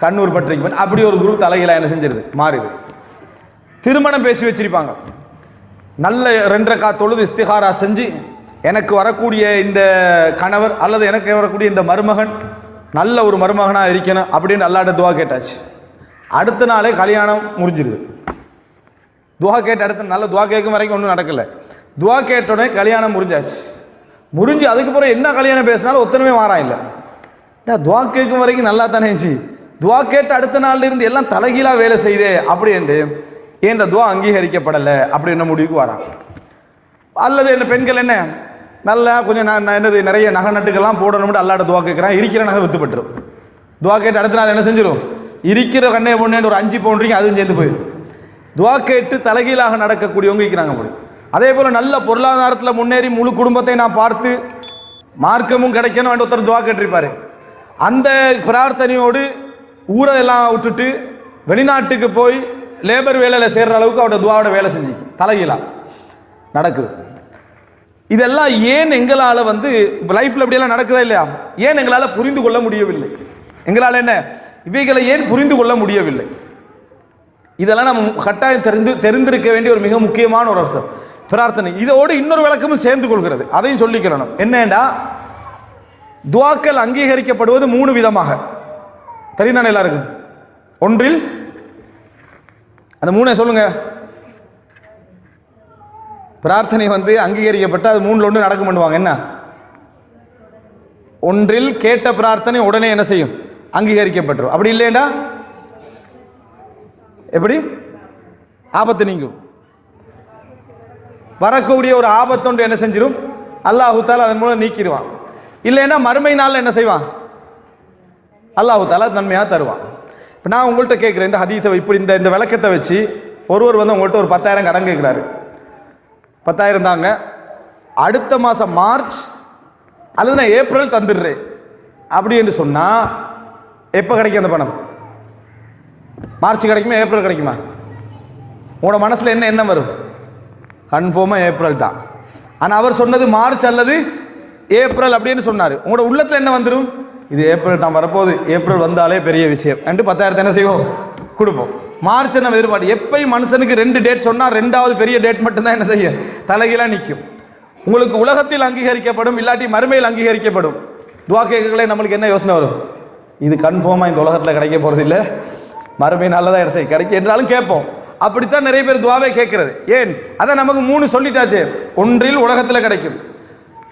கண்ணூர் பற்றிக்குமெண்டு அப்படி ஒரு குரு தலையில என்ன செஞ்சிருது? மாறிது. திருமணம் பேசி வச்சிருப்பாங்க. நல்ல 2 ரக்காத் தொழுது இஸ்திகாரா செஞ்சு எனக்கு வரக்கூடிய இந்த கணவர் அல்லது எனக்கு வரக்கூடிய இந்த மருமகன் நல்ல ஒரு மருமகனா இருக்கணும் அப்படின்னு அல்லாட்ட துவா கேட்டாச்சு. அடுத்த நாளே கல்யாணம் முடிஞ்சிருது. துவா கேட்ட அடுத்த நல்ல துவா கேட்கும் வரைக்கும் ஒன்றும் நடக்கல. துவா கேட்டோடனே கல்யாணம் முடிஞ்சாச்சு. முடிஞ்சு அதுக்கப்புறம் என்ன கல்யாணம் பேசினாலும் ஒத்தனமே மாறா இல்லை. துவா கேட்கும் வரைக்கும் நல்லா தானே இருந்துச்சு. துவா கேட்ட அடுத்த நாள்ல இருந்து எல்லாம் தலைகீழா வேலை செய்தே அப்படி என்று ஏன் துவா அங்கீகரிக்கப்படலை அப்படின்ற முடிவுக்கு வராங்க. அல்லது என்ன பெண்கள் என்ன நல்லா கொஞ்சம் என்னது நிறைய நகை நட்டுக்கெல்லாம் போடணும்னு அல்லாட்ட துவா கேட்குறான், இருக்கிற நகை வித்துப்பட்டுரும். துவா கேட்டு அடுத்த நாள் என்ன செஞ்சிடும்? இருக்கிற கண்ணையை பொண்ணு ஒரு 5 பவுன் அதுவும் சேர்ந்து போயிடும். துவா கேட்டு தலைகீழாக நடக்கக்கூடியவங்க இருக்கிறாங்க. அப்படி அதே போல நல்ல பொருளாதாரத்தில் முன்னேறி முழு குடும்பத்தை நான் பார்த்து மார்க்கமும் கிடைக்கணும் ஒருத்தர் துவா கேட்டிருப்பாரு. அந்த பிரார்த்தனையோடு ஊரை எல்லாம் விட்டுட்டு வெளிநாட்டுக்கு போய் லேபர் வேலையில் சேர்ற அளவுக்கு அவரோட துவாவோட வேலை செஞ்சு தலைகீழா நடக்குது. இதெல்லாம் ஏன் எங்களால் வந்து லைஃப்ல அப்படியெல்லாம் நடக்குதா இல்லையா? ஏன் எங்களால் புரிந்து கொள்ள முடியவில்லை? எங்களால் என்ன இவைகளை ஏன் புரிந்து கொள்ள முடியவில்லை? இதெல்லாம் நம்ம கட்டாயம் தெரிந்திருக்க வேண்டிய ஒரு மிக முக்கியமான ஒரு அம்சம் பிரார்த்தனை. இதோடு இன்னொரு விளக்கமும் சேர்ந்து கொள்கிறது, அதையும் சொல்லிக்கிறோம். என்னண்டா, துவாக்கள் அங்கீகரிக்கப்படுவது 3 விதமாக தெரிந்தானே எல்லாருக்கும். ஒன்றில் அந்த 3 சொல்லுங்க. பிரார்த்தனை வந்து அங்கீகரிக்கப்பட்ட அது 3ல் 1 நடக்க பண்ணுவாங்க. என்ன? ஒன்றில் கேட்ட பிரார்த்தனை உடனே என்ன செய்யும்? அங்கீகரிக்கப்பட்டுரும். அப்படி இல்லையா எப்படி? ஆபத்து நீங்கும். வரக்கூடிய ஒரு ஆபத்தொன்று என்ன செஞ்சிடும்? அல்லாஹு தாலா அதன் மூலம் நீக்கிடுவான். இல்லைன்னா மறுமை நாள் என்ன செய்வான்? அல்லாஹு தாலா நன்மையாக தருவான். இப்போ நான் உங்கள்கிட்ட கேட்குறேன், இந்த ஹதீஸை இப்படி இந்த விளக்கத்தை வச்சு ஒருவர் வந்து உங்கள்கிட்ட ஒரு 10,000 கடன் கேட்குறாரு. 10,000 தாங்க, அடுத்த மாதம் மார்ச் அல்லது நான் ஏப்ரல் தந்துடுறேன் அப்படி என்று சொன்னால் எப்போ கிடைக்கும் அந்த பணம்? மார்ச் கிடைக்குமா ஏப்ரல் கிடைக்குமா? உங்களோட மனசில் என்ன எண்ணம் வரும்? கன்ஃபார்மாக ஏப்ரல் தான். ஆனால் அவர் சொன்னது மார்ச் அல்லது ஏப்ரல் அப்படின்னு சொன்னார். உங்களோட உள்ளத்தில் என்ன வந்துடும்? இது ஏப்ரல் தான் வரப்போகுது, ஏப்ரல் வந்தாலே பெரிய விஷயம் என்று 10,000 என்ன செய்வோம்? கொடுப்போம். மார்ச் நம்ம எதிர்பார்த்து எப்பயும் மனுஷனுக்கு 2 டேட் சொன்னால் 2வது பெரிய டேட் மட்டும்தான் என்ன செய்ய தலைகீழாக நிற்கும். உங்களுக்கு உலகத்தில் அங்கீகரிக்கப்படும், இல்லாட்டி மறுமையில் அங்கீகரிக்கப்படும். துவா கேட்கலே நம்மளுக்கு என்ன யோசனை வரும்? இது கன்ஃபார்மாக இந்த உலகத்தில் கிடைக்க போகிறது இல்லை, மறுமை நல்லதாக என்ன செய்ய கிடைக்கும் என்றாலும் கேட்போம். அப்படித்தான் நிறைய பேர் துவாவே கேட்கறது. ஏன்? அதான் நமக்கு 3 சொல்லிட்டாச்சு. ஒன்றில் உலகத்தில் கிடைக்கும்,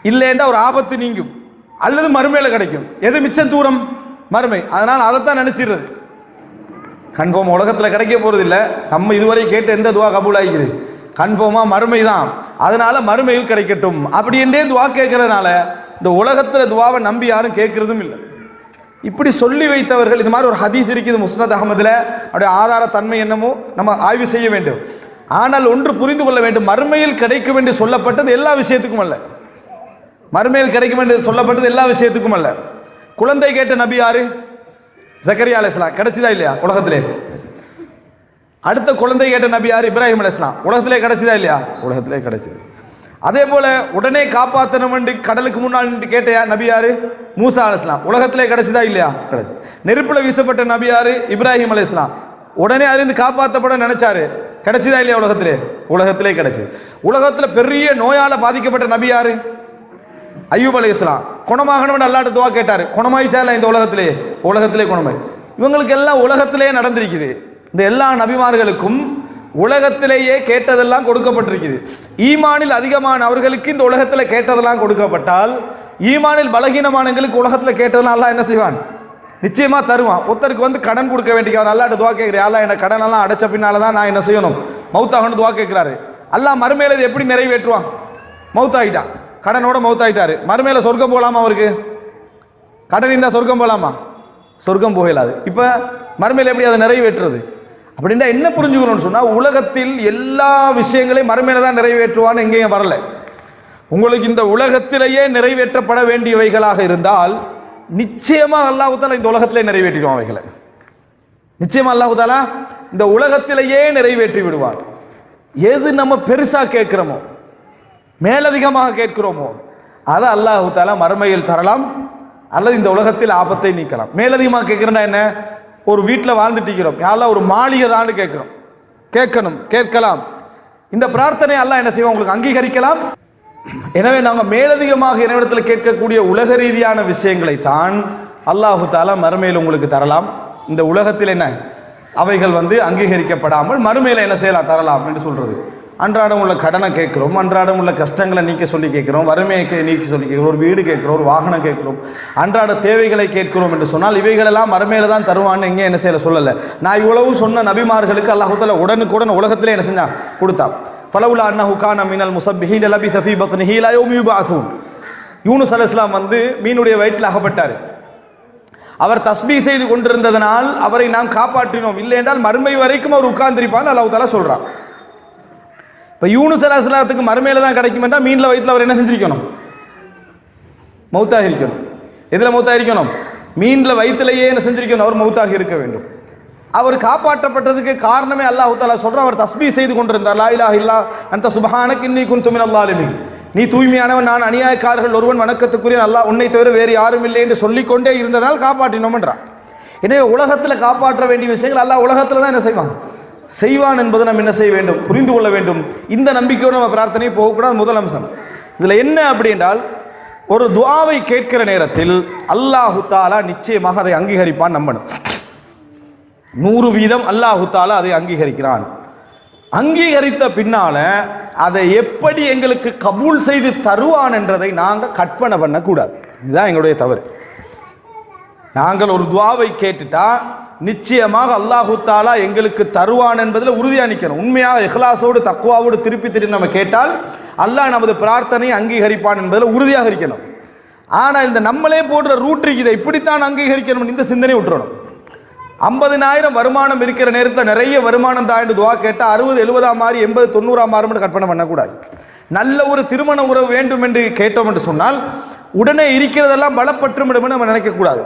இல்லைன்னா ஒரு ஆபத்து நீங்கும், அல்லது மறுமையில் கிடைக்கும். எது மிச்சம் தூரம்? மறுமை. அதனால் அதைத்தான் நினைச்சிடுறது. கன்ஃபார்ம் உலகத்தில் கிடைக்க போறது இல்லை. நம்ம இதுவரை கேட்ட எந்த துவா கபூல் ஆகிக்குது? கன்ஃபார்மா மறுமை தான். அதனால மறுமையில் கிடைக்கட்டும் அப்படி என்றே துவா கேட்கறதுனால இந்த உலகத்தில் துவாவை நம்பி யாரும் கேட்கறதும் இல்லை. இப்படி சொல்லி வைத்தவர்கள், இது மாதிரி ஒரு ஹதீஸ் இருக்குது முஸ்னத் அஹமதுல, அப்படியே ஆதார தன்மை என்னமோ நம்ம ஆய்வு செய்ய வேண்டும். ஆனால் ஒன்று புரிந்து கொள்ள வேண்டும், மறுமையில் கிடைக்கும் என்று சொல்லப்பட்டது எல்லா விஷயத்துக்கும் அல்ல. மறுமையில் கிடைக்கும் என்று சொல்லப்பட்டது எல்லா விஷயத்துக்கும் அல்ல. குழந்தை கேட்ட நபி யாரு? ஜக்கரியா அலைஹிஸ்ஸலாம். கிடைச்சதா இல்லையா உலகத்திலே? அடுத்த குழந்தை கேட்ட நபி யாரு? இப்ராஹிம் அலைஹிஸ்ஸலாம். உலகத்திலே கிடைச்சதா இல்லையா? உலகத்திலே கிடைச்சது. அதே போல உடனே காப்பாற்றணும் என்று கடலுக்கு முன்னால் நின்று கேட்ட நபி யாரு? மூசா அலைஹிஸ்ஸலாம். உலகத்திலே கிடைச்சதா இல்லையா? கிடைச்சு. நெருப்புல வீசப்பட்ட நபி யாரு? இப்ராஹிம் அலைஹிஸ்ஸலாம். உடனே அதிலிருந்து காப்பாற்றப்பட நினைச்சாரு, கிடைச்சதா இல்லையா? உலகத்திலே உலகத்திலே கிடைச்சது. உலகத்துல பெரிய நோயால பாதிக்கப்பட்ட நபி யாரு? அய்யூப் அலைஹிஸ்ஸலாம். குணமாகணும் அல்லாஹ்ட்ட துஆ கேட்டாரு, குணமாயிச்சா இல்ல? இந்த உலகத்திலே குணமாய். இவங்களுக்கு எல்லாம் உலகத்திலே நடந்திருக்குது. இந்த எல்லா நபிமார்களுக்கும் உலகத்திலேயே கேட்டதெல்லாம் கொடுக்கப்பட்டிருக்குது. ஈமானில் அதிகமான அவர்களுக்கு இந்த உலகத்தில் கேட்டதெல்லாம் கொடுக்கப்பட்டால், ஈமானில் பலகீனமானவங்களுக்கு உலகத்தில் கேட்டதெல்லாம் அல்லாஹ் என்ன செய்வான்? நிச்சயமா தருவான். ஒருத்தருக்கு கடன் கொடுக்க வேண்டிய அவர் அல்லாஹ்ட்ட துஆ கேட்கிறார், அல்லாஹ் என்ன கடன் எல்லாம் அடைச்ச பின்னால தான் நான் என்ன செய்யணும்? மௌத்தாகணும் துஆ கேட்கிறாரு. அல்லாஹ் மறுமையில இதை எப்படி நிறைவேற்றுவான்? மௌத்தாயிட்டான், கடனோட மௌத்தாயிட்டாரு. மறுமையில சொர்க்கம் போகலாமா? அவருக்கு கடன் இருந்தா சொர்க்கம் போகலாமா? சொர்க்கம் போகலாது. இப்ப மறுமையில எப்படி அதை நிறைவேற்றுறது? அப்படின்னா என்ன புரிஞ்சுக்கணும்னு சொன்னா, உலகத்தில் எல்லா விஷயங்களையும் மறுமையில தான் நிறைவேற்றுவான்னு எங்கேயும் வரல. உங்களுக்கு இந்த உலகத்திலேயே நிறைவேற்றப்பட வேண்டியவைகளாக இருந்தால் நிச்சயமா அல்லாஹ் தஆலா இந்த உலகத்திலே நிறைவேற்றிடுவான். அவைகளை நிச்சயமா அல்லாஹ் தஆலா இந்த உலகத்திலேயே நிறைவேற்றி விடுவான். எது நம்ம பெருசா கேட்கிறோமோ, மேலதிகமாக கேட்கிறோமோ, அதை அல்லாஹ் தஆலா மறுமையில் தரலாம், அல்லது இந்த உலகத்தில் ஆபத்தை நீக்கலாம். மேலதிகமாக கேட்கிறேன்னா என்ன? ஒரு வீட்டில் வாழ்ந்துட்டு இருக்கிறோம், யாரெல்லாம் ஒரு மாளிகை தான் கேட்கலாம். இந்த பிரார்த்தனை அல்லாஹ் என்ன செய்வோம்? உங்களுக்கு அங்கீகரிக்கலாம். எனவே நாங்கள் மேலதிகமாக இறைவனிடத்தில் கேட்கக்கூடிய உலக ரீதியான விஷயங்களை தான் அல்லாஹு தஆலா மறுமையில் உங்களுக்கு தரலாம். இந்த உலகத்தில் என்ன அவைகள் அங்கீகரிக்கப்படாமல் மறுமையில் என்ன செய்யலாம்? தரலாம் என்று சொல்றது. அன்றாடம் உள்ள கடனை கேட்கிறோம், அன்றாடம் உள்ள கஷ்டங்களை நீக்க சொல்லி கேட்கிறோம், வறுமையை நீக்க சொல்லி கேட்கிறோம், ஒரு வீடு கேட்கிறோம், ஒரு வாகனம் கேட்கிறோம், அன்றாட தேவைகளை கேட்கிறோம் என்று சொன்னால் இவைகளெல்லாம் மறுமையில தான் தருவான்னு எங்கே என்ன செய்யல சொல்லலை. நான் இவ்வளவு சொன்ன நபிமார்களுக்கு அல்லாஹ் தஆலா உடனுக்குடன் உலகத்திலே என்ன செஞ்சான்? கொடுத்தான். ஃபலவுலா அன்னஹு கான மினல் முஸப்பிஹீன லபிஸ ஃபீ பத்னிஹி இலா யௌமி யுபஅஸூன். யூனுஸ் அலைஹிஸ்ஸலாம் மீனுடைய வயிற்றில் அகப்பட்டார். அவர் தஸ்பீஹ் செய்து கொண்டிருந்ததனால் அவரை நாம் காப்பாற்றினோம், இல்லை என்றால் மறுமை வரைக்கும் அவர் உட்கார்ந்திருப்பான்னு அல்லாஹ் தஆலா சொல்றான். இப்போ யூனுஸ் அலைஹிஸ்ஸலாத்துக்கு மறுமையில தான் கிடைக்கும் என்றால் மீன்ல வயிற்றில் அவர் என்ன செஞ்சிருக்கணும்? மௌத்தாக இருக்கணும். எதில் மௌத்தாக இருக்கணும்? மீன்ல வயிற்றிலேயே என்ன செஞ்சிருக்கணும்? அவர் மௌத்தாக இருக்க வேண்டும். அவர் காப்பாற்றப்பட்டதுக்கு காரணமே அல்லாஹ் தஆலா சொல்றான், அவர் தஸ்பீஹ் செய்து கொண்டிருந்தார். லா இலாஹ இல்லா அன்த சுப்ஹானக இன்னி குன்து மினல் ஸாலிமீன். நீ தூய்மையானவன், நான் அநியாயக்காரர்கள் ஒருவன், வணக்கத்துக்குரிய அல்லாஹ் உன்னை தவிர வேறு யாரும் இல்லை என்று சொல்லிக்கொண்டே இருந்ததால் காப்பாற்றினோம் என்றான். எனவே உலகத்தில் காப்பாற்ற வேண்டிய விஷயங்கள் அல்லாஹ் உலகத்தில் தான் என்ன செய்வான் என்பதை நம்ம என்ன செய்ய வேண்டும்? புரிந்து கொள்ள வேண்டும். இந்த நம்பிக்கையோடு நம்ம பிரார்த்தனை போகக்கூடாது. முதல் அம்சம் இதுல என்ன அப்படி என்றால், ஒரு துஆவை கேட்கிற நேரத்தில் அல்லாஹு தஆலா நிச்சயமாக அதை அங்கீகரிப்பான் நம்பணும். 100% அல்லாஹு தஆலா அதை அங்கீகரிக்கிறான். அங்கீகரித்த பின்னால அதை எப்படி எங்களுக்கு கபூல் செய்து தருவான் என்றதை நாங்கள் கற்பனை பண்ணக்கூடாது. இதுதான் எங்களுடைய தவறு. நாங்கள் ஒரு துஆவை கேட்டுட்டா நிச்சயமாக அல்லாஹு தஆலா எங்களுக்கு தருவான் என்பதில் உறுதியாக நிற்கணும். உண்மையாக இஹ்லாஸோடு தக்வாவோடு திருப்பி நம்ம கேட்டால் அல்லாஹ் நமது பிரார்த்தனை அங்கீகரிப்பான் என்பதில் உறுதியாக இருக்கணும். ஆனால் இந்த நம்மளே போடுற ரூட்ரிக்கு இதை இப்படித்தான் அங்கீகரிக்கணும் இந்த சிந்தனை விட்டுறணும். 50,000 வருமானம் இருக்கிற நேரத்தில் நிறைய வருமானம் தான் என்று துஆ கேட்டால் 60, 70 மாறி 80, 90 மாறும் கற்பனை பண்ணக்கூடாது. நல்ல ஒரு திருமண உறவு வேண்டும் என்று கேட்டோம் என்று சொன்னால் உடனே இருக்கிறதெல்லாம் பலப்பற்றும் என்று நம்ம நினைக்கக்கூடாது.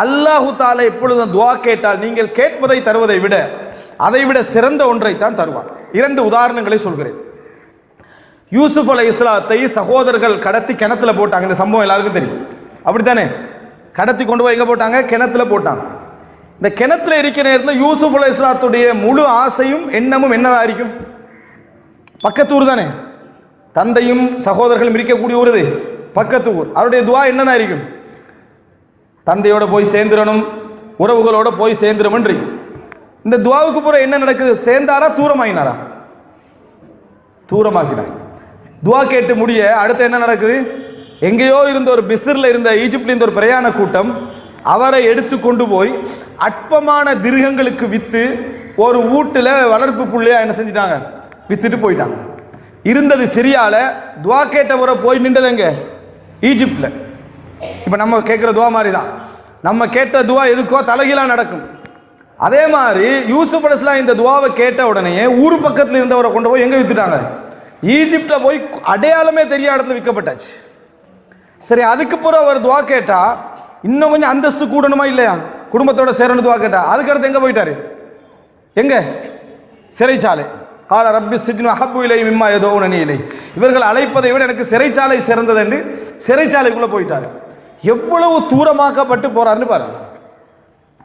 அல்லாஹு தஆலா எப்பொழுதும் துஆ கேட்டால் நீங்கள் கேட்பதை தருவதை விட அதைவிட சிறந்த ஒன்றை தான் தருவார். 2 உதாரணங்களை சொல்கிறேன். யூசுப் அலைஹிஸ்ஸலாத்தை சகோதரர்கள் கடத்தி கிணத்துல போட்டாங்க. இந்த சம்பவம் எல்லாருக்கும் தெரியும், அப்படித்தானே? கடத்தி கொண்டு போய் எங்க போட்டாங்க? கிணத்துல போட்டாங்க. இந்த கிணத்துல இருக்கிற நேரத்தில் யூசுப் அலைஹிஸ்ஸலாத்துடைய முழு ஆசையும் எண்ணமும் என்னதா இருக்கும்? பக்கத்தூர் தானே, தந்தையும் சகோதரர்களும் இருக்கக்கூடிய ஊர் பக்கத்து ஊர். அவருடைய துஆ என்னதான் இருக்கும்? தந்தையோட போய் சேர்ந்துடணும், உறவுகளோட போய் சேர்ந்துடும். இந்த துஆவுக்கு பிறகு என்ன நடக்குது? சேர்ந்தாரா தூரமாகினாரா? தூரமாகினார். துஆ கேட்டு முடிய அடுத்து என்ன நடக்குது? எங்கேயோ இருந்த ஒரு பிஸ்ரில் இருந்த ஈஜிப்ட்ல இருந்த ஒரு பிரயாண கூட்டம் அவரை எடுத்து கொண்டு போய் அற்பமான திர்ஹங்களுக்கு வித்து ஒரு வீட்டுல வளர்ப்பு புள்ளையா என்ன செஞ்சிட்டாங்க? வித்துட்டு போயிட்டாங்க. இருந்தது சிரியால, துஆ கேட்ட முறை போய் நின்றது எங்க? ஈஜிப்ட்ல. இப்ப நம்ம கேட்கிற துஆ மாதிரி தான். நம்ம கேட்ட துஆ எதுக்கோ தலைகீழா நடக்கும். அதே மாதிரி யூசுப் அலைஹிஸ்ஸலாம் இந்த துஆவை கேட்ட உடனே ஊர் பக்கத்தில் இருந்தவரை கொண்டு போய் எங்க வித்துட்டாங்க? ஈஜிப்ட்ல போய் அடையாளமே தெரியாத இடத்துல விற்கப்பட்டாச்சு. சரி, அதுக்கு பிறகு அவர் துஆ கேட்டா இன்னும் கொஞ்சம் அந்தஸ்து கூடணுமா இல்லையா? குடும்பத்தோட சேரணும் துஆ கேட்டா அதுக்கு அடுத்து எங்க போயிட்டாரு? எங்க? சிறைச்சாலை. கால ரப்பி சிஜ்னு அஹப்பு இலைஹி மிம்மா யதுஊனனி இலைஹி. இவர்கள் அழைப்பதை விட எனக்கு சிறைச்சாலை சிறந்தது என்று சிறைச்சாலைக்குள்ள போயிட்டாரு. எவ்வளவு தூரமாக்கப்பட்டு போறாருன்னு பாருங்க.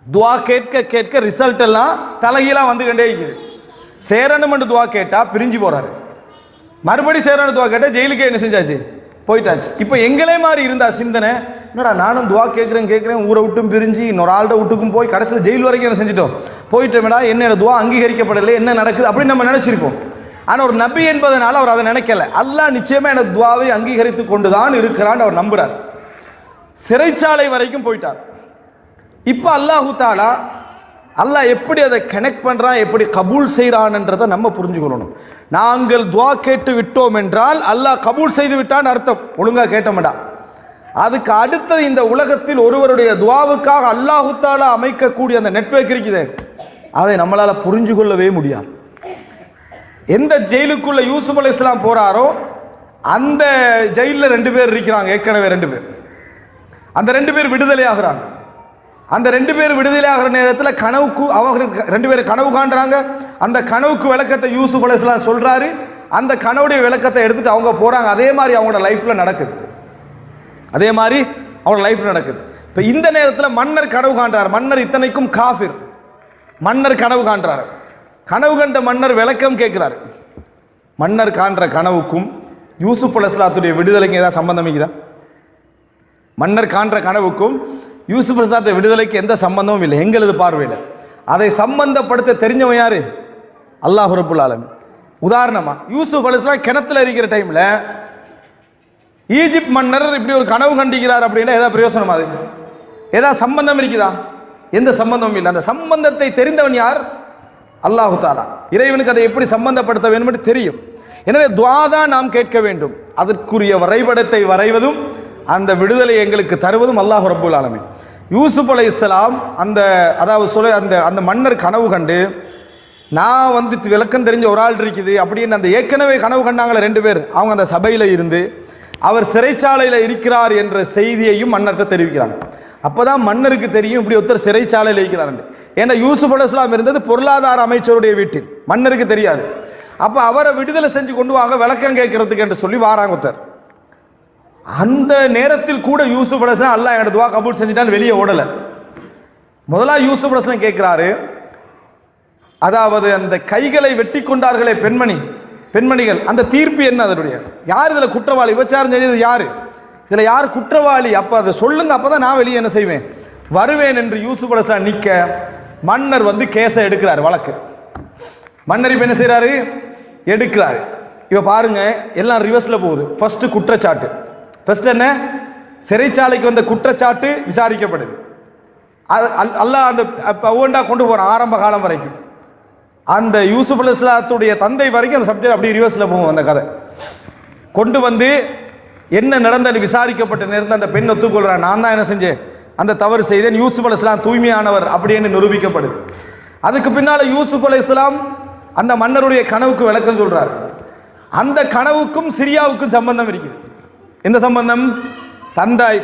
துவா கேட்க கேட்க ரிசல்ட் எல்லாம் தலைகீழா வந்து கொண்டே இருக்குது. சேரணும் என்று துவா கேட்டா பிரிஞ்சு போறாரு. மறுபடி சேரணும் துவா கேட்டா ஜெயிலுக்கே என்ன செஞ்சாச்சு, போயிட்டாச்சு. இப்போ எங்களே மாதிரி இருந்தா சிந்தனை, என்னடா நானும் துவா கேட்கிறேன் ஊரை விட்டும் பிரிஞ்சு இன்னொரு ஆள்கிட்ட விட்டுக்கும் போய் கடைசியில் ஜெயில் வரைக்கும் என்ன செஞ்சிட்டோம், போயிட்டோம்டா, என்ன துவா அங்கீகரிக்கப்படலை, என்ன நடக்குது அப்படின்னு நம்ம நினைச்சிருப்போம். ஆனால் ஒரு நபி என்பதனால அவர் அதை நினைக்கல. அல்லாஹ் நிச்சயமா எனக்கு துவாவை அங்கீகரித்து கொண்டுதான் இருக்கிறான்னு அவர் நம்புறார். சிறைச்சாலை வரைக்கும் போயிட்டார். இப்போ அல்லாஹு தாலா அல்லாஹ் எப்படி அதை கனெக்ட் பண்றான், எப்படி கபூல் செய்யறான்ன்றதை நம்ம புரிஞ்சுக்கொள்ளணும். நாங்கள் துவா கேட்டு விட்டோம் என்றால் அல்லாஹ் கபூல் செய்து விட்டான்னு அர்த்தம். ஒழுங்கா கேட்டோம்டா. அதுக்கு அடுத்தது இந்த உலகத்தில் ஒருவருடைய துவாவுக்காக அல்லாஹு தாலா அமைக்கக்கூடிய அந்த நெட்வொர்க் இருக்குது, அதை நம்மளால புரிஞ்சு கொள்ளவே முடியாது. எந்த ஜெயிலுக்குள்ள யூசுப் அலைஹிஸ்ஸலாம் போறாரோ அந்த ஜெயிலில் 2 பேர் இருக்கிறாங்க, ஏற்கனவே 2 பேர். அந்த 2 பேர் விடுதலை ஆகுறாங்க. அந்த 2 பேர் விடுதலை ஆகிற நேரத்தில் கனவுக்கு அவங்க 2 பேர் கனவு காண்றாங்க. அந்த கனவுக்கு விளக்கத்தை யூசுப் அலைஹிஸ்ஸலாம் சொல்றாரு. அந்த கனவுடைய விளக்கத்தை எடுத்துட்டு அவங்க போறாங்க. அதே மாதிரி அவங்களோட லைஃப்ல நடக்குது. அதே மாதிரி அவங்களோட லைஃப்ல நடக்குது. இப்போ இந்த நேரத்தில் மன்னர் கனவு காண்றார். மன்னர் இத்தனைக்கும் காஃபிர். மன்னர் கனவு காண்றார். கனவு கண்ட மன்னர் விளக்கம் கேட்கிறார். மன்னர் காண்ற கனவுக்கும் யூசுப் அலைஹிஸ்ஸலாத்துடைய விடுதலைக்கு ஏதாவது சம்பந்தம் இருக்குதா? மன்னர் காண்ற கனவுக்கும் யூசுப் அலைஹிஸ்ஸலாத்துடைய விடுதலைக்கு எந்த சம்பந்தமும் இல்லை எங்களது பார்வையில். அதை சம்பந்தப்படுத்த தெரிஞ்சவன் யாரு? அல்லாஹ் ரப்புல் ஆலமீன். உதாரணமா யூசுப் அலைஹிஸ்ஸலாம் கிணத்துல இருக்கிற டைம்ல ஈஜிப்ட் மன்னர் இப்படி ஒரு கனவு கண்டிக்கிறார் அப்படின்னா ஏதாவது பிரயோசனம், அது ஏதாவது சம்பந்தம் இருக்குதா? எந்த சம்பந்தமும் இல்லை. அந்த சம்பந்தத்தை தெரிந்தவன் யார்? அல்லாஹு தாலா. இறைவனுக்கு அதை எப்படி சம்பந்தப்படுத்த வேண்டும் என்று தெரியும். எனவே துஆ தான் நாம் கேட்க வேண்டும். அதற்குரிய வரைபடத்தை வரைவதும் அந்த விடுதலை எங்களுக்கு தருவதும் அல்லாஹ் ரப்புல் ஆலமீன். யூசுப் அலைஹிஸ்ஸலாம் அந்த அந்த மன்னர் கனவு கண்டு, நான் வந்து விளக்கம் தெரிஞ்ச ஒரு ஆள் இருக்குது அப்படின்னு அந்த ஏற்கனவே கனவு கண்டாங்களே 2 பேர், அவங்க அந்த சபையில் இருந்து அவர் சிறைச்சாலையில் இருக்கிறார் என்ற செய்தியையும் மன்னர்கிட்ட தெரிவிக்கிறாங்க. அப்போதான் மன்னருக்கு தெரியும் இப்படி ஒருத்தர் சிறைச்சாலையில் இருக்கிறார். ஏன்னா யூசுப் அலைஹிஸ்ஸலாம் இருந்தது பொருளாதார அமைச்சருடைய வீட்டில், மன்னருக்கு தெரியாது. அப்போ அவரை விடுதலை செஞ்சு கொண்டு வாங்க விளக்கம் கேட்கறதுக்கு என்று சொல்லி வாராங்க ஒருத்தர். அந்த நேரத்தில் கூட யூசுப் அலைஹிஸ்ஸலாம் அல்லாஹ் என்னோட துஆ கபூல் செஞ்சுட்டான்னு வெளியே ஓடலை. முதலா யூசுப் அலைஹிஸ்ஸலாம் கேட்கிறாரு, அதாவது அந்த கைகளை வெட்டி கொண்டார்களே பெண்மணிகள், அந்த தீர்ப்பு என்ன? அதனுடைய யார் இதுல குற்றவாளி? விபச்சாரம் செய்தது யாரு? இதுல யார் குற்றவாளி? அப்ப அதை சொல்லுங்க, அப்பதான் நான் வெளியே என்ன செய்வேன், வருவேன் என்று யூசுப் அலைஹிஸ்ஸலாம் நிக்க மன்னர் வந்து கேஸை எடுக்கிறார், வழக்கு. மன்னர் இப்ப என்ன செய்யறாரு, எடுக்கிறாரு. இப்ப பாருங்க எல்லாம் ரிவர்ஸ்ல போகுது. ஃபர்ஸ்ட் குற்றச்சாட்டு, ஃபர்ஸ்ட் என்ன, சிறைச்சாலைக்கு வந்த குற்றச்சாட்டு விசாரிக்கப்படுது. அல்லாஹ் அந்த ஒவ்வொன்றா கொண்டு போறான் ஆரம்ப காலம் வரைக்கும். அந்த யூசுப் அலைஹிஸ்ஸலாத்துடைய தந்தை வரைக்கும் அந்த சப்ஜெக்ட் அப்படி ரிவர்ஸ்ல போகும். அந்த கதை கொண்டு வந்து என்ன நடந்தது விசாரிக்கப்பட்ட நேரத்தில் அந்த பெண் ஒத்துக்கொள்றான், நான் தான் என்ன செஞ்சேன், அந்த தவறு செய்தேன், யூசுப் அலைஹிஸ்ஸலாம் தூய்மையானவர் அப்படின்னு நிரூபிக்கப்படுது. அதுக்கு பின்னால யூசுப் அலைஹிஸ்ஸலாம் அந்த மன்னருடைய கனவுக்கு விளக்கம் சொல்றார். அந்த கனவுக்கும் சிரியாவுக்கும் சம்பந்தம் இருக்குது. எந்த சம்பந்தம்?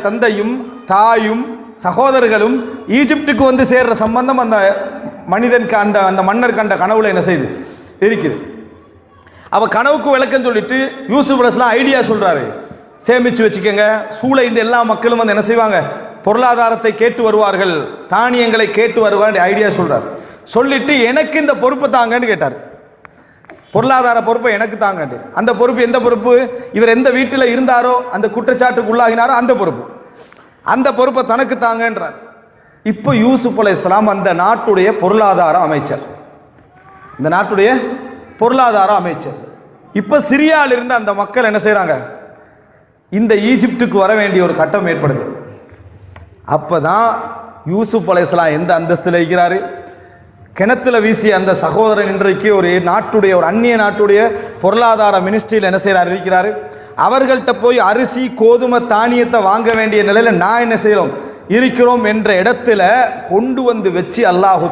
தந்தையும் தாயும் சகோதரர்களும் ஈஜிப்டுக்கு வந்து சேர்ற சம்பந்தம் அந்த மனிதன் அந்த மன்னர் கண்ட கனவுல என்ன செய்து இருக்குது. அவ கனவுக்கு விளக்கம் சொல்லிட்டு யூசுப் அலைஹிஸ்ஸலாம் ஐடியா சொல்றாரு, சேமிச்சு வச்சுக்கோங்க, சூளைந்த எல்லா மக்களும் வந்து என்ன செய்வாங்க, பொருளாதாரத்தை கேட்டு வருவார்கள், தானியங்களை கேட்டு வருவார் ஐடியா சொல்றார். சொல்லிட்டு எனக்கு இந்த பொறுப்பை தாங்கன்னு கேட்டார். பொருளாதார பொறுப்பை எனக்கு தாங்க. அந்த பொறுப்பு எந்த பொறுப்பு? இவர் எந்த வீட்டில் இருந்தாரோ அந்த குற்றச்சாட்டுக்கு உள்ளாகினாரோ அந்த பொறுப்பு, அந்த பொறுப்பை தனக்கு தாங்கன்றார். இப்போ யூசுப் அலைஹிஸ்ஸலாம் அந்த நாட்டுடைய பொருளாதார அமைச்சர், இந்த நாட்டுடைய பொருளாதார அமைச்சர். இப்ப சிரியாவில் இருந்த அந்த மக்கள் என்ன செய்யறாங்க, இந்த ஈஜிப்டுக்கு வர வேண்டிய ஒரு கட்டம் ஏற்படுது. அப்பதான் யூசுப் அலைஹிஸ்ஸலாம் எந்த அந்தஸ்தில் இருக்கிறாரு, கிணத்துல வீசிய அந்த சகோதரன் இன்றைக்கு ஒரு நாட்டுடைய ஒரு அந்நிய நாட்டுடைய பொருளாதார மினிஸ்ட்ரியில் என்ன செய்யறாரு இருக்கிறாரு. அவர்கள்ட்ட போய் அரிசி கோதுமை தானியத்தை வாங்க வேண்டிய நிலையில நான் என்ன செய்யறோம் இருக்கிறோம் என்ற இடத்துல கொண்டு வந்து வச்சு அல்லாஹு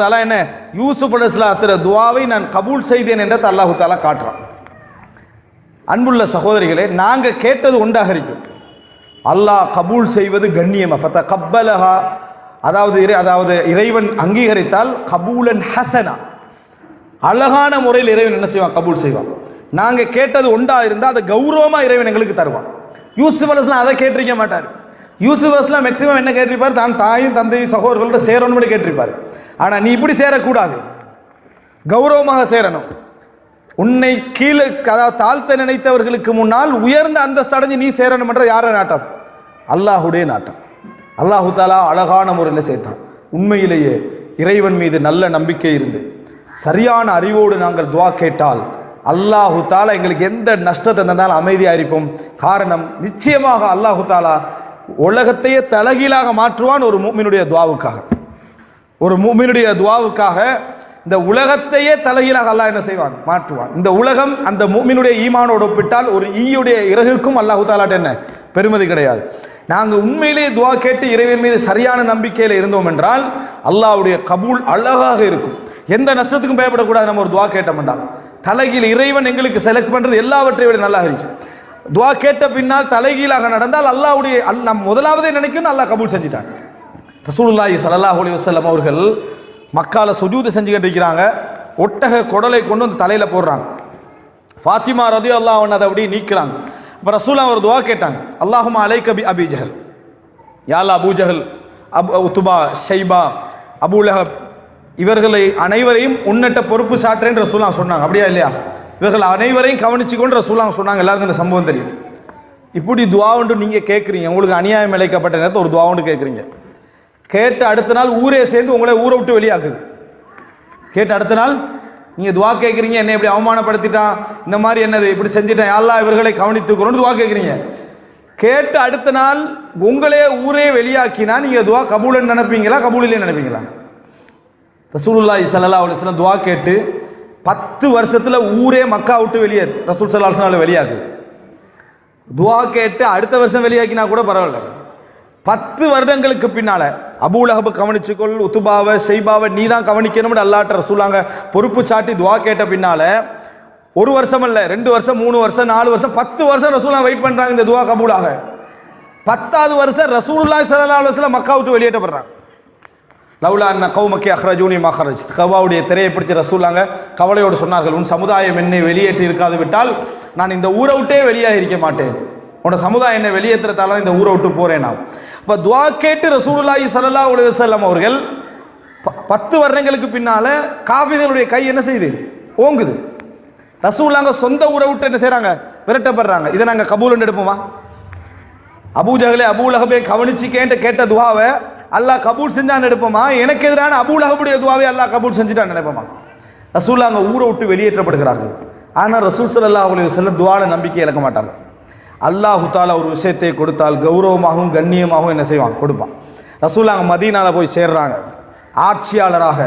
தாலா என்ன யூசுப் அலைஹிஸ்ஸலாத்துடைய துஆவை நான் கபூல் செய்தேன் என்றதை அல்லாஹு தாலா காட்டுறான். அன்புள்ள சகோதரிகளே, நாங்க கேட்டது ஒன்றாக இருக்கும், அல்லாஹ் கபூல் செய்வது கண்ணியமா. அதாவது இறைவன் அங்கீகரித்தால் கபூலன் ஹசனா, அழகான முறையில் இறைவன் என்ன செய்வான்? கபூல் செய்வான். நாங்க கேட்டது ஒன்றா இருந்தால் அதை கௌரவமா இறைவன் எங்களுக்கு தருவான். யூசுப் அலைஹிஸ்ஸலாம் அதை கேட்டிருக்க மாட்டார். யூசுப் அலைஹிஸ்ஸலாம் மேக்சிமம் என்ன கேட்டிருப்பார்? தான் தாயும் தந்தையும் சகோதரர்களோட சேரணும்னு கேட்டிருப்பார். ஆனா நீ இப்படி சேரக்கூடாது, கௌரவமாக சேரணும். உன்னை கீழே அதாவது தாழ்த்த நினைத்தவர்களுக்கு முன்னால் உயர்ந்த அந்தஸ்து அடைஞ்சு நீ சேரணும் என்ற யார நாட்டம்? அல்லாஹுடைய நாட்டம். அல்லாஹு தாலா அழகான முறையில் சேர்த்தான். உண்மையிலேயே இறைவன் மீது நல்ல நம்பிக்கை இருந்து சரியான அறிவோடு நாங்கள் துவா கேட்டால் அல்லாஹு தாலா எங்களுக்கு எந்த நஷ்டத்தை தந்தாலும் அமைதியாக இருப்போம். காரணம், நிச்சயமாக அல்லாஹு தாலா உலகத்தையே தலகீழாக மாற்றுவான் ஒரு முஃமினுடைய துவாவுக்காக. ஒரு முஃமினுடைய துவாவுக்காக இந்த உலகத்தையே தலகீழாக அல்லாஹ் என்ன செய்வான்? மாற்றுவான். இந்த உலகம் அந்த முஃமினுடைய ஈமானோடு ஒப்பிட்டால் ஒரு ஈயுடைய இறகுக்கும் அல்லாஹு தாலாட்ட என்ன பெருமதி கிடையாது. நாங்கள் உண்மையிலேயே துவா கேட்டு இறைவன் மீது சரியான நம்பிக்கையில் இருந்தோம் என்றால் அல்லாஹ்வுடைய கபூல் அழகாக இருக்கும். எந்த நஷ்டத்துக்கும் பயப்படக்கூடாது. நம்ம ஒரு துவா கேட்டோம்டா தலைகீழ் இறைவன் எங்களுக்கு செலக்ட் பண்றது எல்லாவற்றை விட நல்லா இருக்கும். துவா கேட்ட பின்னால் தலைகீழாக நடந்தால் அல்லாஹ்வுடைய நம் முதலாவதே நினைக்கணும் அல்லாஹ் கபூல் செஞ்சிட்டான். ரசூலுல்லாஹி ஸல்லல்லாஹு அலைஹி வஸல்லம் அவர்கள் மக்கால சுஜூது செஞ்சுக்கிட்டு இருக்கிறாங்க. ஒட்டக குடலை கொண்டு வந்து தலையில போடுறாங்க. ஃபாத்திமா ரலியல்லாஹு அன்ஹா அதை அப்படியே நீக்குறாங்க. அப்ப ரசூலுல்லாஹ் ஒரு துவா கேட்டாங்க, அல்லாஹும்ம அலைக பி அபி ஜஹல், யா Allah Abu Jahl, Utba, Shaiba, Abu Lahab இவர்களை அனைவரையும் உன்னட்ட பொறுப்பு சாட்டுறேன்னு ரசூலுல்லாஹ் சொன்னாங்க. அப்படியா இல்லையா? இவர்கள் அனைவரையும் கவனிச்சுக்கொண்டு ரசூலுல்லாஹ் சொன்னாங்க. எல்லாருக்கும் இந்த சம்பவம் தெரியும். இப்படி துவா ஒன்று நீங்க கேட்குறீங்க, உங்களுக்கு அநியாயம் இழைக்கப்பட்ட நேரத்தில் ஒரு துவா ஒன்று கேட்குறீங்க. கேட்டு அடுத்த நாள் ஊரே சேர்ந்து உங்களை ஊரை விட்டு வெளியாக்குது. கேட்டு அடுத்த நாள் நீங்க துவா கேட்குறீங்க, என்னை இப்படி அவமானப்படுத்திட்டான், இந்த மாதிரி என்னது இப்படி செஞ்சுட்டேன், அல்லாஹ் இவர்களை கவனித்துக்கிறோன்னு துவா கேட்குறீங்க. கேட்டு அடுத்த நாள் உங்களே ஊரே வெளியாக்கினா நீங்க துவா கபூல்னு நினைப்பீங்களா, கபூலிலே நினைப்பீங்களா? ரசூலுல்லாஹி ஸல்லல்லாஹு அலைஹி வஸல்லம் துவா கேட்டு 10 வருஷத்துல ஊரே மக்கா விட்டு வெளியே ரசூல் ஸல்லல்லாஹு அலைஹி வஸல்லம் வெளியாகுது. துவா கேட்டு அடுத்த வருஷம் வெளியாக்கினா கூட பரவாயில்ல. 10 வருடங்களுக்கு பின்னால அபூ லஹப் கவனிச்சுக்கொள், உத்துபாவை ஷைபாவை நீ தான் கவனிக்கணும்னு அல்லாஹ்ட்ட ரசூலாங்க பொறுப்பு சாட்டி துவா கேட்ட பின்னால 1 வருஷம் அல்ல, 2 வருஷம், 3 வருஷம், 4 வருஷம், 10 வருஷம் ரசூலா வெயிட் பண்றாங்க இந்த துவா கபூலாக. 10வது வருஷம் ரசூலுல்லாஹி ஸல்லல்லாஹு அலைஹி வஸல்லம் மக்கா விட்டு வெளியேற்றப்படுறாங்க. லவ்லா அன்ன கௌமக்கி அஹ்ரஜூனி மா ஹரஜ், கவாவுடைய திரையை பிடிச்சி ரசூலாங்க கவலையோடு சொன்னார்கள், உன் சமுதாயம் என்னை வெளியேற்றி இருக்காது விட்டால் நான் இந்த ஊரை விட்டே வெளியாக இருக்க மாட்டேன், உன்னோட சமுதாயம் என்னை வெளியேற்றத்தால இந்த ஊரை விட்டு போறேன். நான் இப்போ துவா கேட்டு ரசூலுல்லாஹி ஸல்லல்லாஹு அலைஹி வஸல்லம் அவர்கள் 10 வருடங்களுக்கு பின்னால காஃபிர்களுடைய கை என்ன செய்யுது? ஓங்குது. ரசூலுல்லாஹ் சொந்த ஊரை விட்டு என்ன செய்றாங்க? விரட்டப்படுறாங்க. இதை நாங்கள் கபூல் எடுப்போமா? அபூ ஜஹலே அபூ லஹபே கவனிச்சு கேட்ட துவாவை அல்லாஹ் கபூல் செஞ்சான்னு எடுப்போமா? எனக்கு எதிரான அபூ லஹபுடைய துவாவை அல்லாஹ் கபூல் செஞ்சுட்டான்னு நினைப்போமா? ரசூலுல்லாஹ் அங்கே ஊரை விட்டு வெளியேற்றப்படுகிறார்கள். ஆனால் ரசூல் ஸல்லல்லாஹு அலைஹி வஸல்லம் துவால நம்பிக்கை இழக்க மாட்டாங்க. அல்லாஹு தாலா ஒரு விஷயத்தை கொடுத்தால் கௌரவமாகவும் கண்ணியமாகவும் என்ன செய்வான்? கொடுப்பான். ரசூலுல்லாஹ் மதீனால போய் சேர்றாங்க. ஆட்சியாளராக,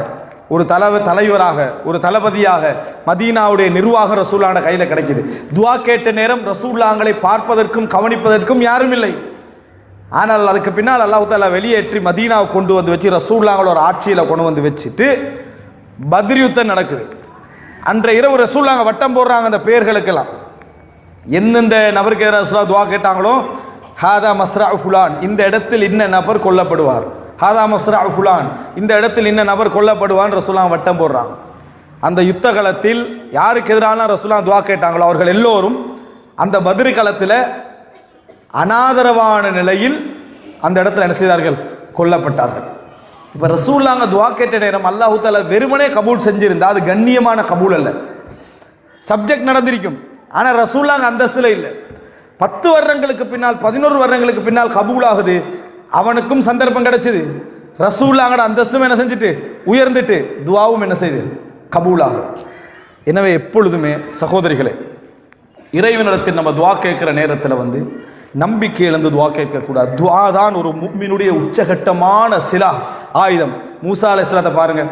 ஒரு தலைவராக, ஒரு தளபதியாக மதீனாவுடைய நிர்வாகம் ரசூலுல்லாஹ் கையில் கிடைக்குது. துவா கேட்ட நேரம் ரசூலுல்லாஹ்களை பார்ப்பதற்கும் கவனிப்பதற்கும் யாரும் இல்லை. ஆனால் அதுக்கு பின்னால் அல்லாஹ் தாலா வெளியேற்றி மதீனாவை கொண்டு வந்து வச்சு ரசூலுல்லாஹ்களோட ஆட்சியில் கொண்டு வந்து வச்சுட்டு பத்ர் யுத்தம் நடக்குது. அன்றைய இரவு ரசூலுல்லாஹ் வட்டம் போடுறாங்க அந்த பெயர்களுக்கெல்லாம். எந்தெந்த நபருக்கு எதிராக ரசூலுல்லாஹ் துவா கேட்டாங்களோ, ஹாதா மஸ்ரா ஃபுலான், இந்த இடத்தில் இன்ன நபர் கொல்லப்படுவார், ஹாதா மஸ்ரா ஃபுலான், இந்த இடத்தில் இன்ன நபர் கொல்லப்படுவான் ரசூலுல்லாஹ் வட்டம் போடுறாங்க. அந்த யுத்த களத்தில் யாருக்கு எதிரான ரசூலுல்லாஹ் துவா கேட்டாங்களோ அவர்கள் எல்லோரும் அந்த பத்ர் களத்தில் அனாதரவான நிலையில் அந்த இடத்துல என்ன செய்தார்கள்? கொல்லப்பட்டார்கள். இப்போ ரசூலுல்லாஹ் துவா கேட்ட நேரம் அல்லாஹ் தஆலா வெறுமனே கபூல் செஞ்சிருந்தா அது கண்ணியமான கபூல் அல்ல. சப்ஜெக்ட் நடந்திருக்கும், ஆனால் ரசூலுல்லாஹ் அந்தஸ்துல இல்லை. 10 வருடங்களுக்கு பின்னால் 11 வருடங்களுக்கு பின்னால் கபூல் ஆகுது. அவனுக்கும் சந்தர்ப்பம் கிடைச்சது. ரசூலுல்லாஹோட அந்தஸ்தும் என்ன செஞ்சுட்டு உயர்ந்துட்டு துவாவும் என்ன செய்து கபூல் ஆகுது. எனவே எப்பொழுதுமே சகோதரிகளே, இறைவனிடத்தில் நம்ம துவா கேட்கிற நேரத்தில் நம்பிக்கை இழந்து துவா கேட்கக்கூடாது. துவா தான் ஒரு முஃமினுடைய உச்சகட்டமான சிலா ஆயுதம். மூசா அலைஹிஸ்ஸலாத்தை பாருங்க,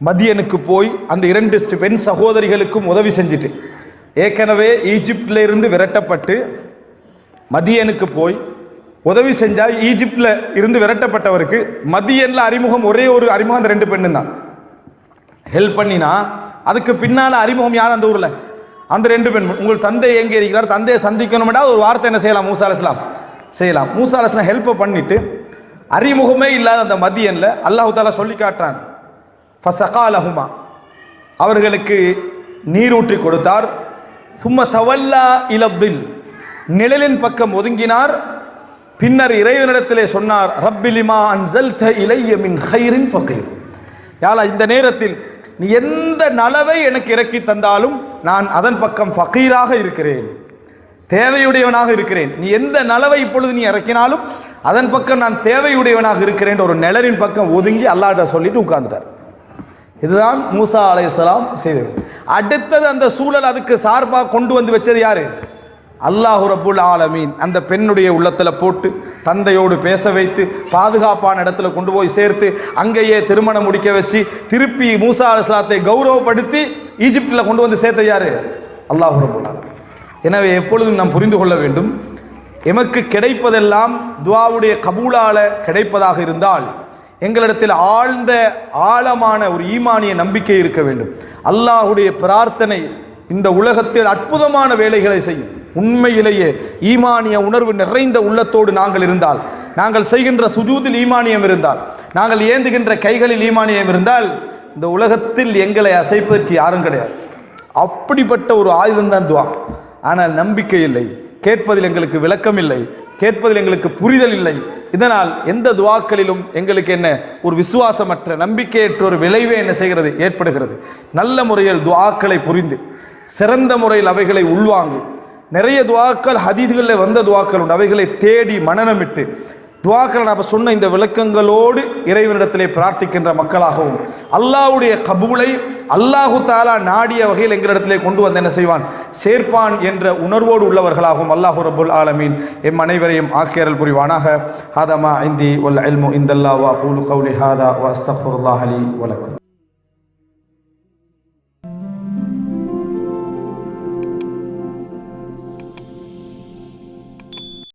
மதியனுக்கு போய் அந்த 2 பெண் சகோதரிகளுக்கும் உதவி செஞ்சுட்டு, ஏற்கனவே ஈஜிப்டில் இருந்து விரட்டப்பட்டு மதியனுக்கு போய் உதவி செஞ்சா ஈஜிப்டில் இருந்து விரட்டப்பட்டவருக்கு மதியன்ல அறிமுகம், ஒரே ஒரு அறிமுகம் அந்த 2 பெண்ணு தான் ஹெல்ப் பண்ணினா, அதுக்கு பின்னால அறிமுகம் யார் அந்த ஊர்ல? அந்த 2 பெண். உங்கள் தந்தை எங்கே இருக்கிறார், தந்தையை சந்திக்கணும்னா ஒரு வார்த்தை என்ன செய்யலாம்? மூசா அலைஹிஸ்ஸலாம் செய்யலாம். மூசா அலைஹிஸ்ஸலாம் ஹெல்ப் பண்ணிட்டு அறிமுகமே இல்லாத அந்த மதியன்ல அல்லாஹ் தஆலா சொல்லி காட்டுறான், ஃபஸகாலஹுமா, அவர்களுக்கு நீரூற்றி கொடுத்தார். சும்ம தவல்லா இலத்தில், நிழலின் பக்கம் ஒதுங்கினார். பின்னர் இறைவனிடத்திலே சொன்னார், ரப்பிலிமா அன்ஸல்த இலைய மின் கைரின் ஃபகீர், யா அல்லாஹ், இந்த நேரத்தில் நீ எந்த நலவை எனக்கு இறக்கி தந்தாலும் நான் அதன் பக்கம் ஃபகீராக இருக்கிறேன், தேவையுடையவனாக இருக்கிறேன். நீ எந்த நலவை இப்பொழுது நீ இறக்கினாலும் அதன் பக்கம் நான் தேவையுடையவனாக இருக்கிறேன். ஒரு நிழலின் பக்கம் ஒதுங்கி அல்லாஹ்ட்ட சொல்லிட்டு உட்கார்ந்துட்டார். இதுதான் மூசா அலைஹிஸ்ஸலாம் செய்தது. அடுத்தது அந்த சூழல் அதுக்கு சார்பாக கொண்டு வந்து வச்சது யாரு? அல்லாஹ் ரப்புல் ஆலமீன். அந்த பெண்ணுடைய உள்ளத்துல போட்டு தந்தையோடு பேச வைத்து பாதுகாப்பான இடத்துல கொண்டு போய் சேர்த்து அங்கேயே திருமணம் முடிக்க வச்சு திருப்பி மூசா அலைஹிஸ்ஸலாத்தை கௌரவப்படுத்தி ஈஜிப்டில் கொண்டு வந்து சேர்த்த யாரு? அல்லாஹ் ரப்புல் ஆலமீன். எனவே எப்பொழுதும் நாம் புரிந்து கொள்ள வேண்டும், எமக்கு கிடைப்பதெல்லாம் துஆவுடைய கபூலால கிடைப்பதாக இருந்தால் எங்களிடத்தில் ஆழ்ந்த ஆழமான ஒரு ஈமானிய நம்பிக்கை இருக்க வேண்டும். அல்லாஹுடைய பிரார்த்தனை இந்த உலகத்தில் அற்புதமான வேலைகளை செய்யும். உண்மையிலேயே ஈமானிய உணர்வு நிறைந்த உள்ளத்தோடு நாங்கள் இருந்தால், நாங்கள் செய்கின்ற சுஜூதில் ஈமானியம் இருந்தால், நாங்கள் ஏந்துகின்ற கைகளில் ஈமானியம் இருந்தால், இந்த உலகத்தில் எங்களை அசைப்பதற்கு யாரும் கிடையாது. அப்படிப்பட்ட ஒரு ஆயுதம் தான் துஆ. ஆனால் நம்பிக்கை இல்லை, கேட்பதில் எங்களுக்கு விளக்கம் இல்லை, கேட்பதில் எங்களுக்கு புரிதல் இல்லை. இதனால் எந்த துஆக்களிலும் எங்களுக்கு என்ன ஒரு விசுவாசமற்ற நம்பிக்கையற்ற ஒரு விளைவே என்ன செய்கிறது, ஏற்படுகிறது. நல்ல முறையில் துஆக்களை புரிந்து சிறந்த முறையில் அவைகளை உள்வாங்கி, நிறைய துஆக்கள் ஹதீஸ்களில் வந்த துஆக்கள் உண்டு, அவைகளை தேடி மனனமிட்டு துஆக்கள் நாம் சொன்ன இந்த விளக்கங்களோடு இறைவனிடத்திலே பிரார்த்திக்கின்ற மக்களாகவும் அல்லாஹ்வுடைய கபூலை அல்லாஹு தஆலா நாடிய வகையில் எங்களிடத்திலே கொண்டு வந்து என்ன செய்வான், சேர்ப்பான் என்ற உணர்வோடு உள்ளவர்களாகவும் அல்லாஹ் ரப்புல் ஆலமீன் எம் அனைவரையும் ஆக்கியரல் புரிவானாக. ஹாதா மா இந்தி வல் இல்மு இந்தல்லாஹ் வ அகூலு கௌலி ஹாதா வ அஸ்தக்ஃபிருல்லாஹ் லி வ லக்கும்.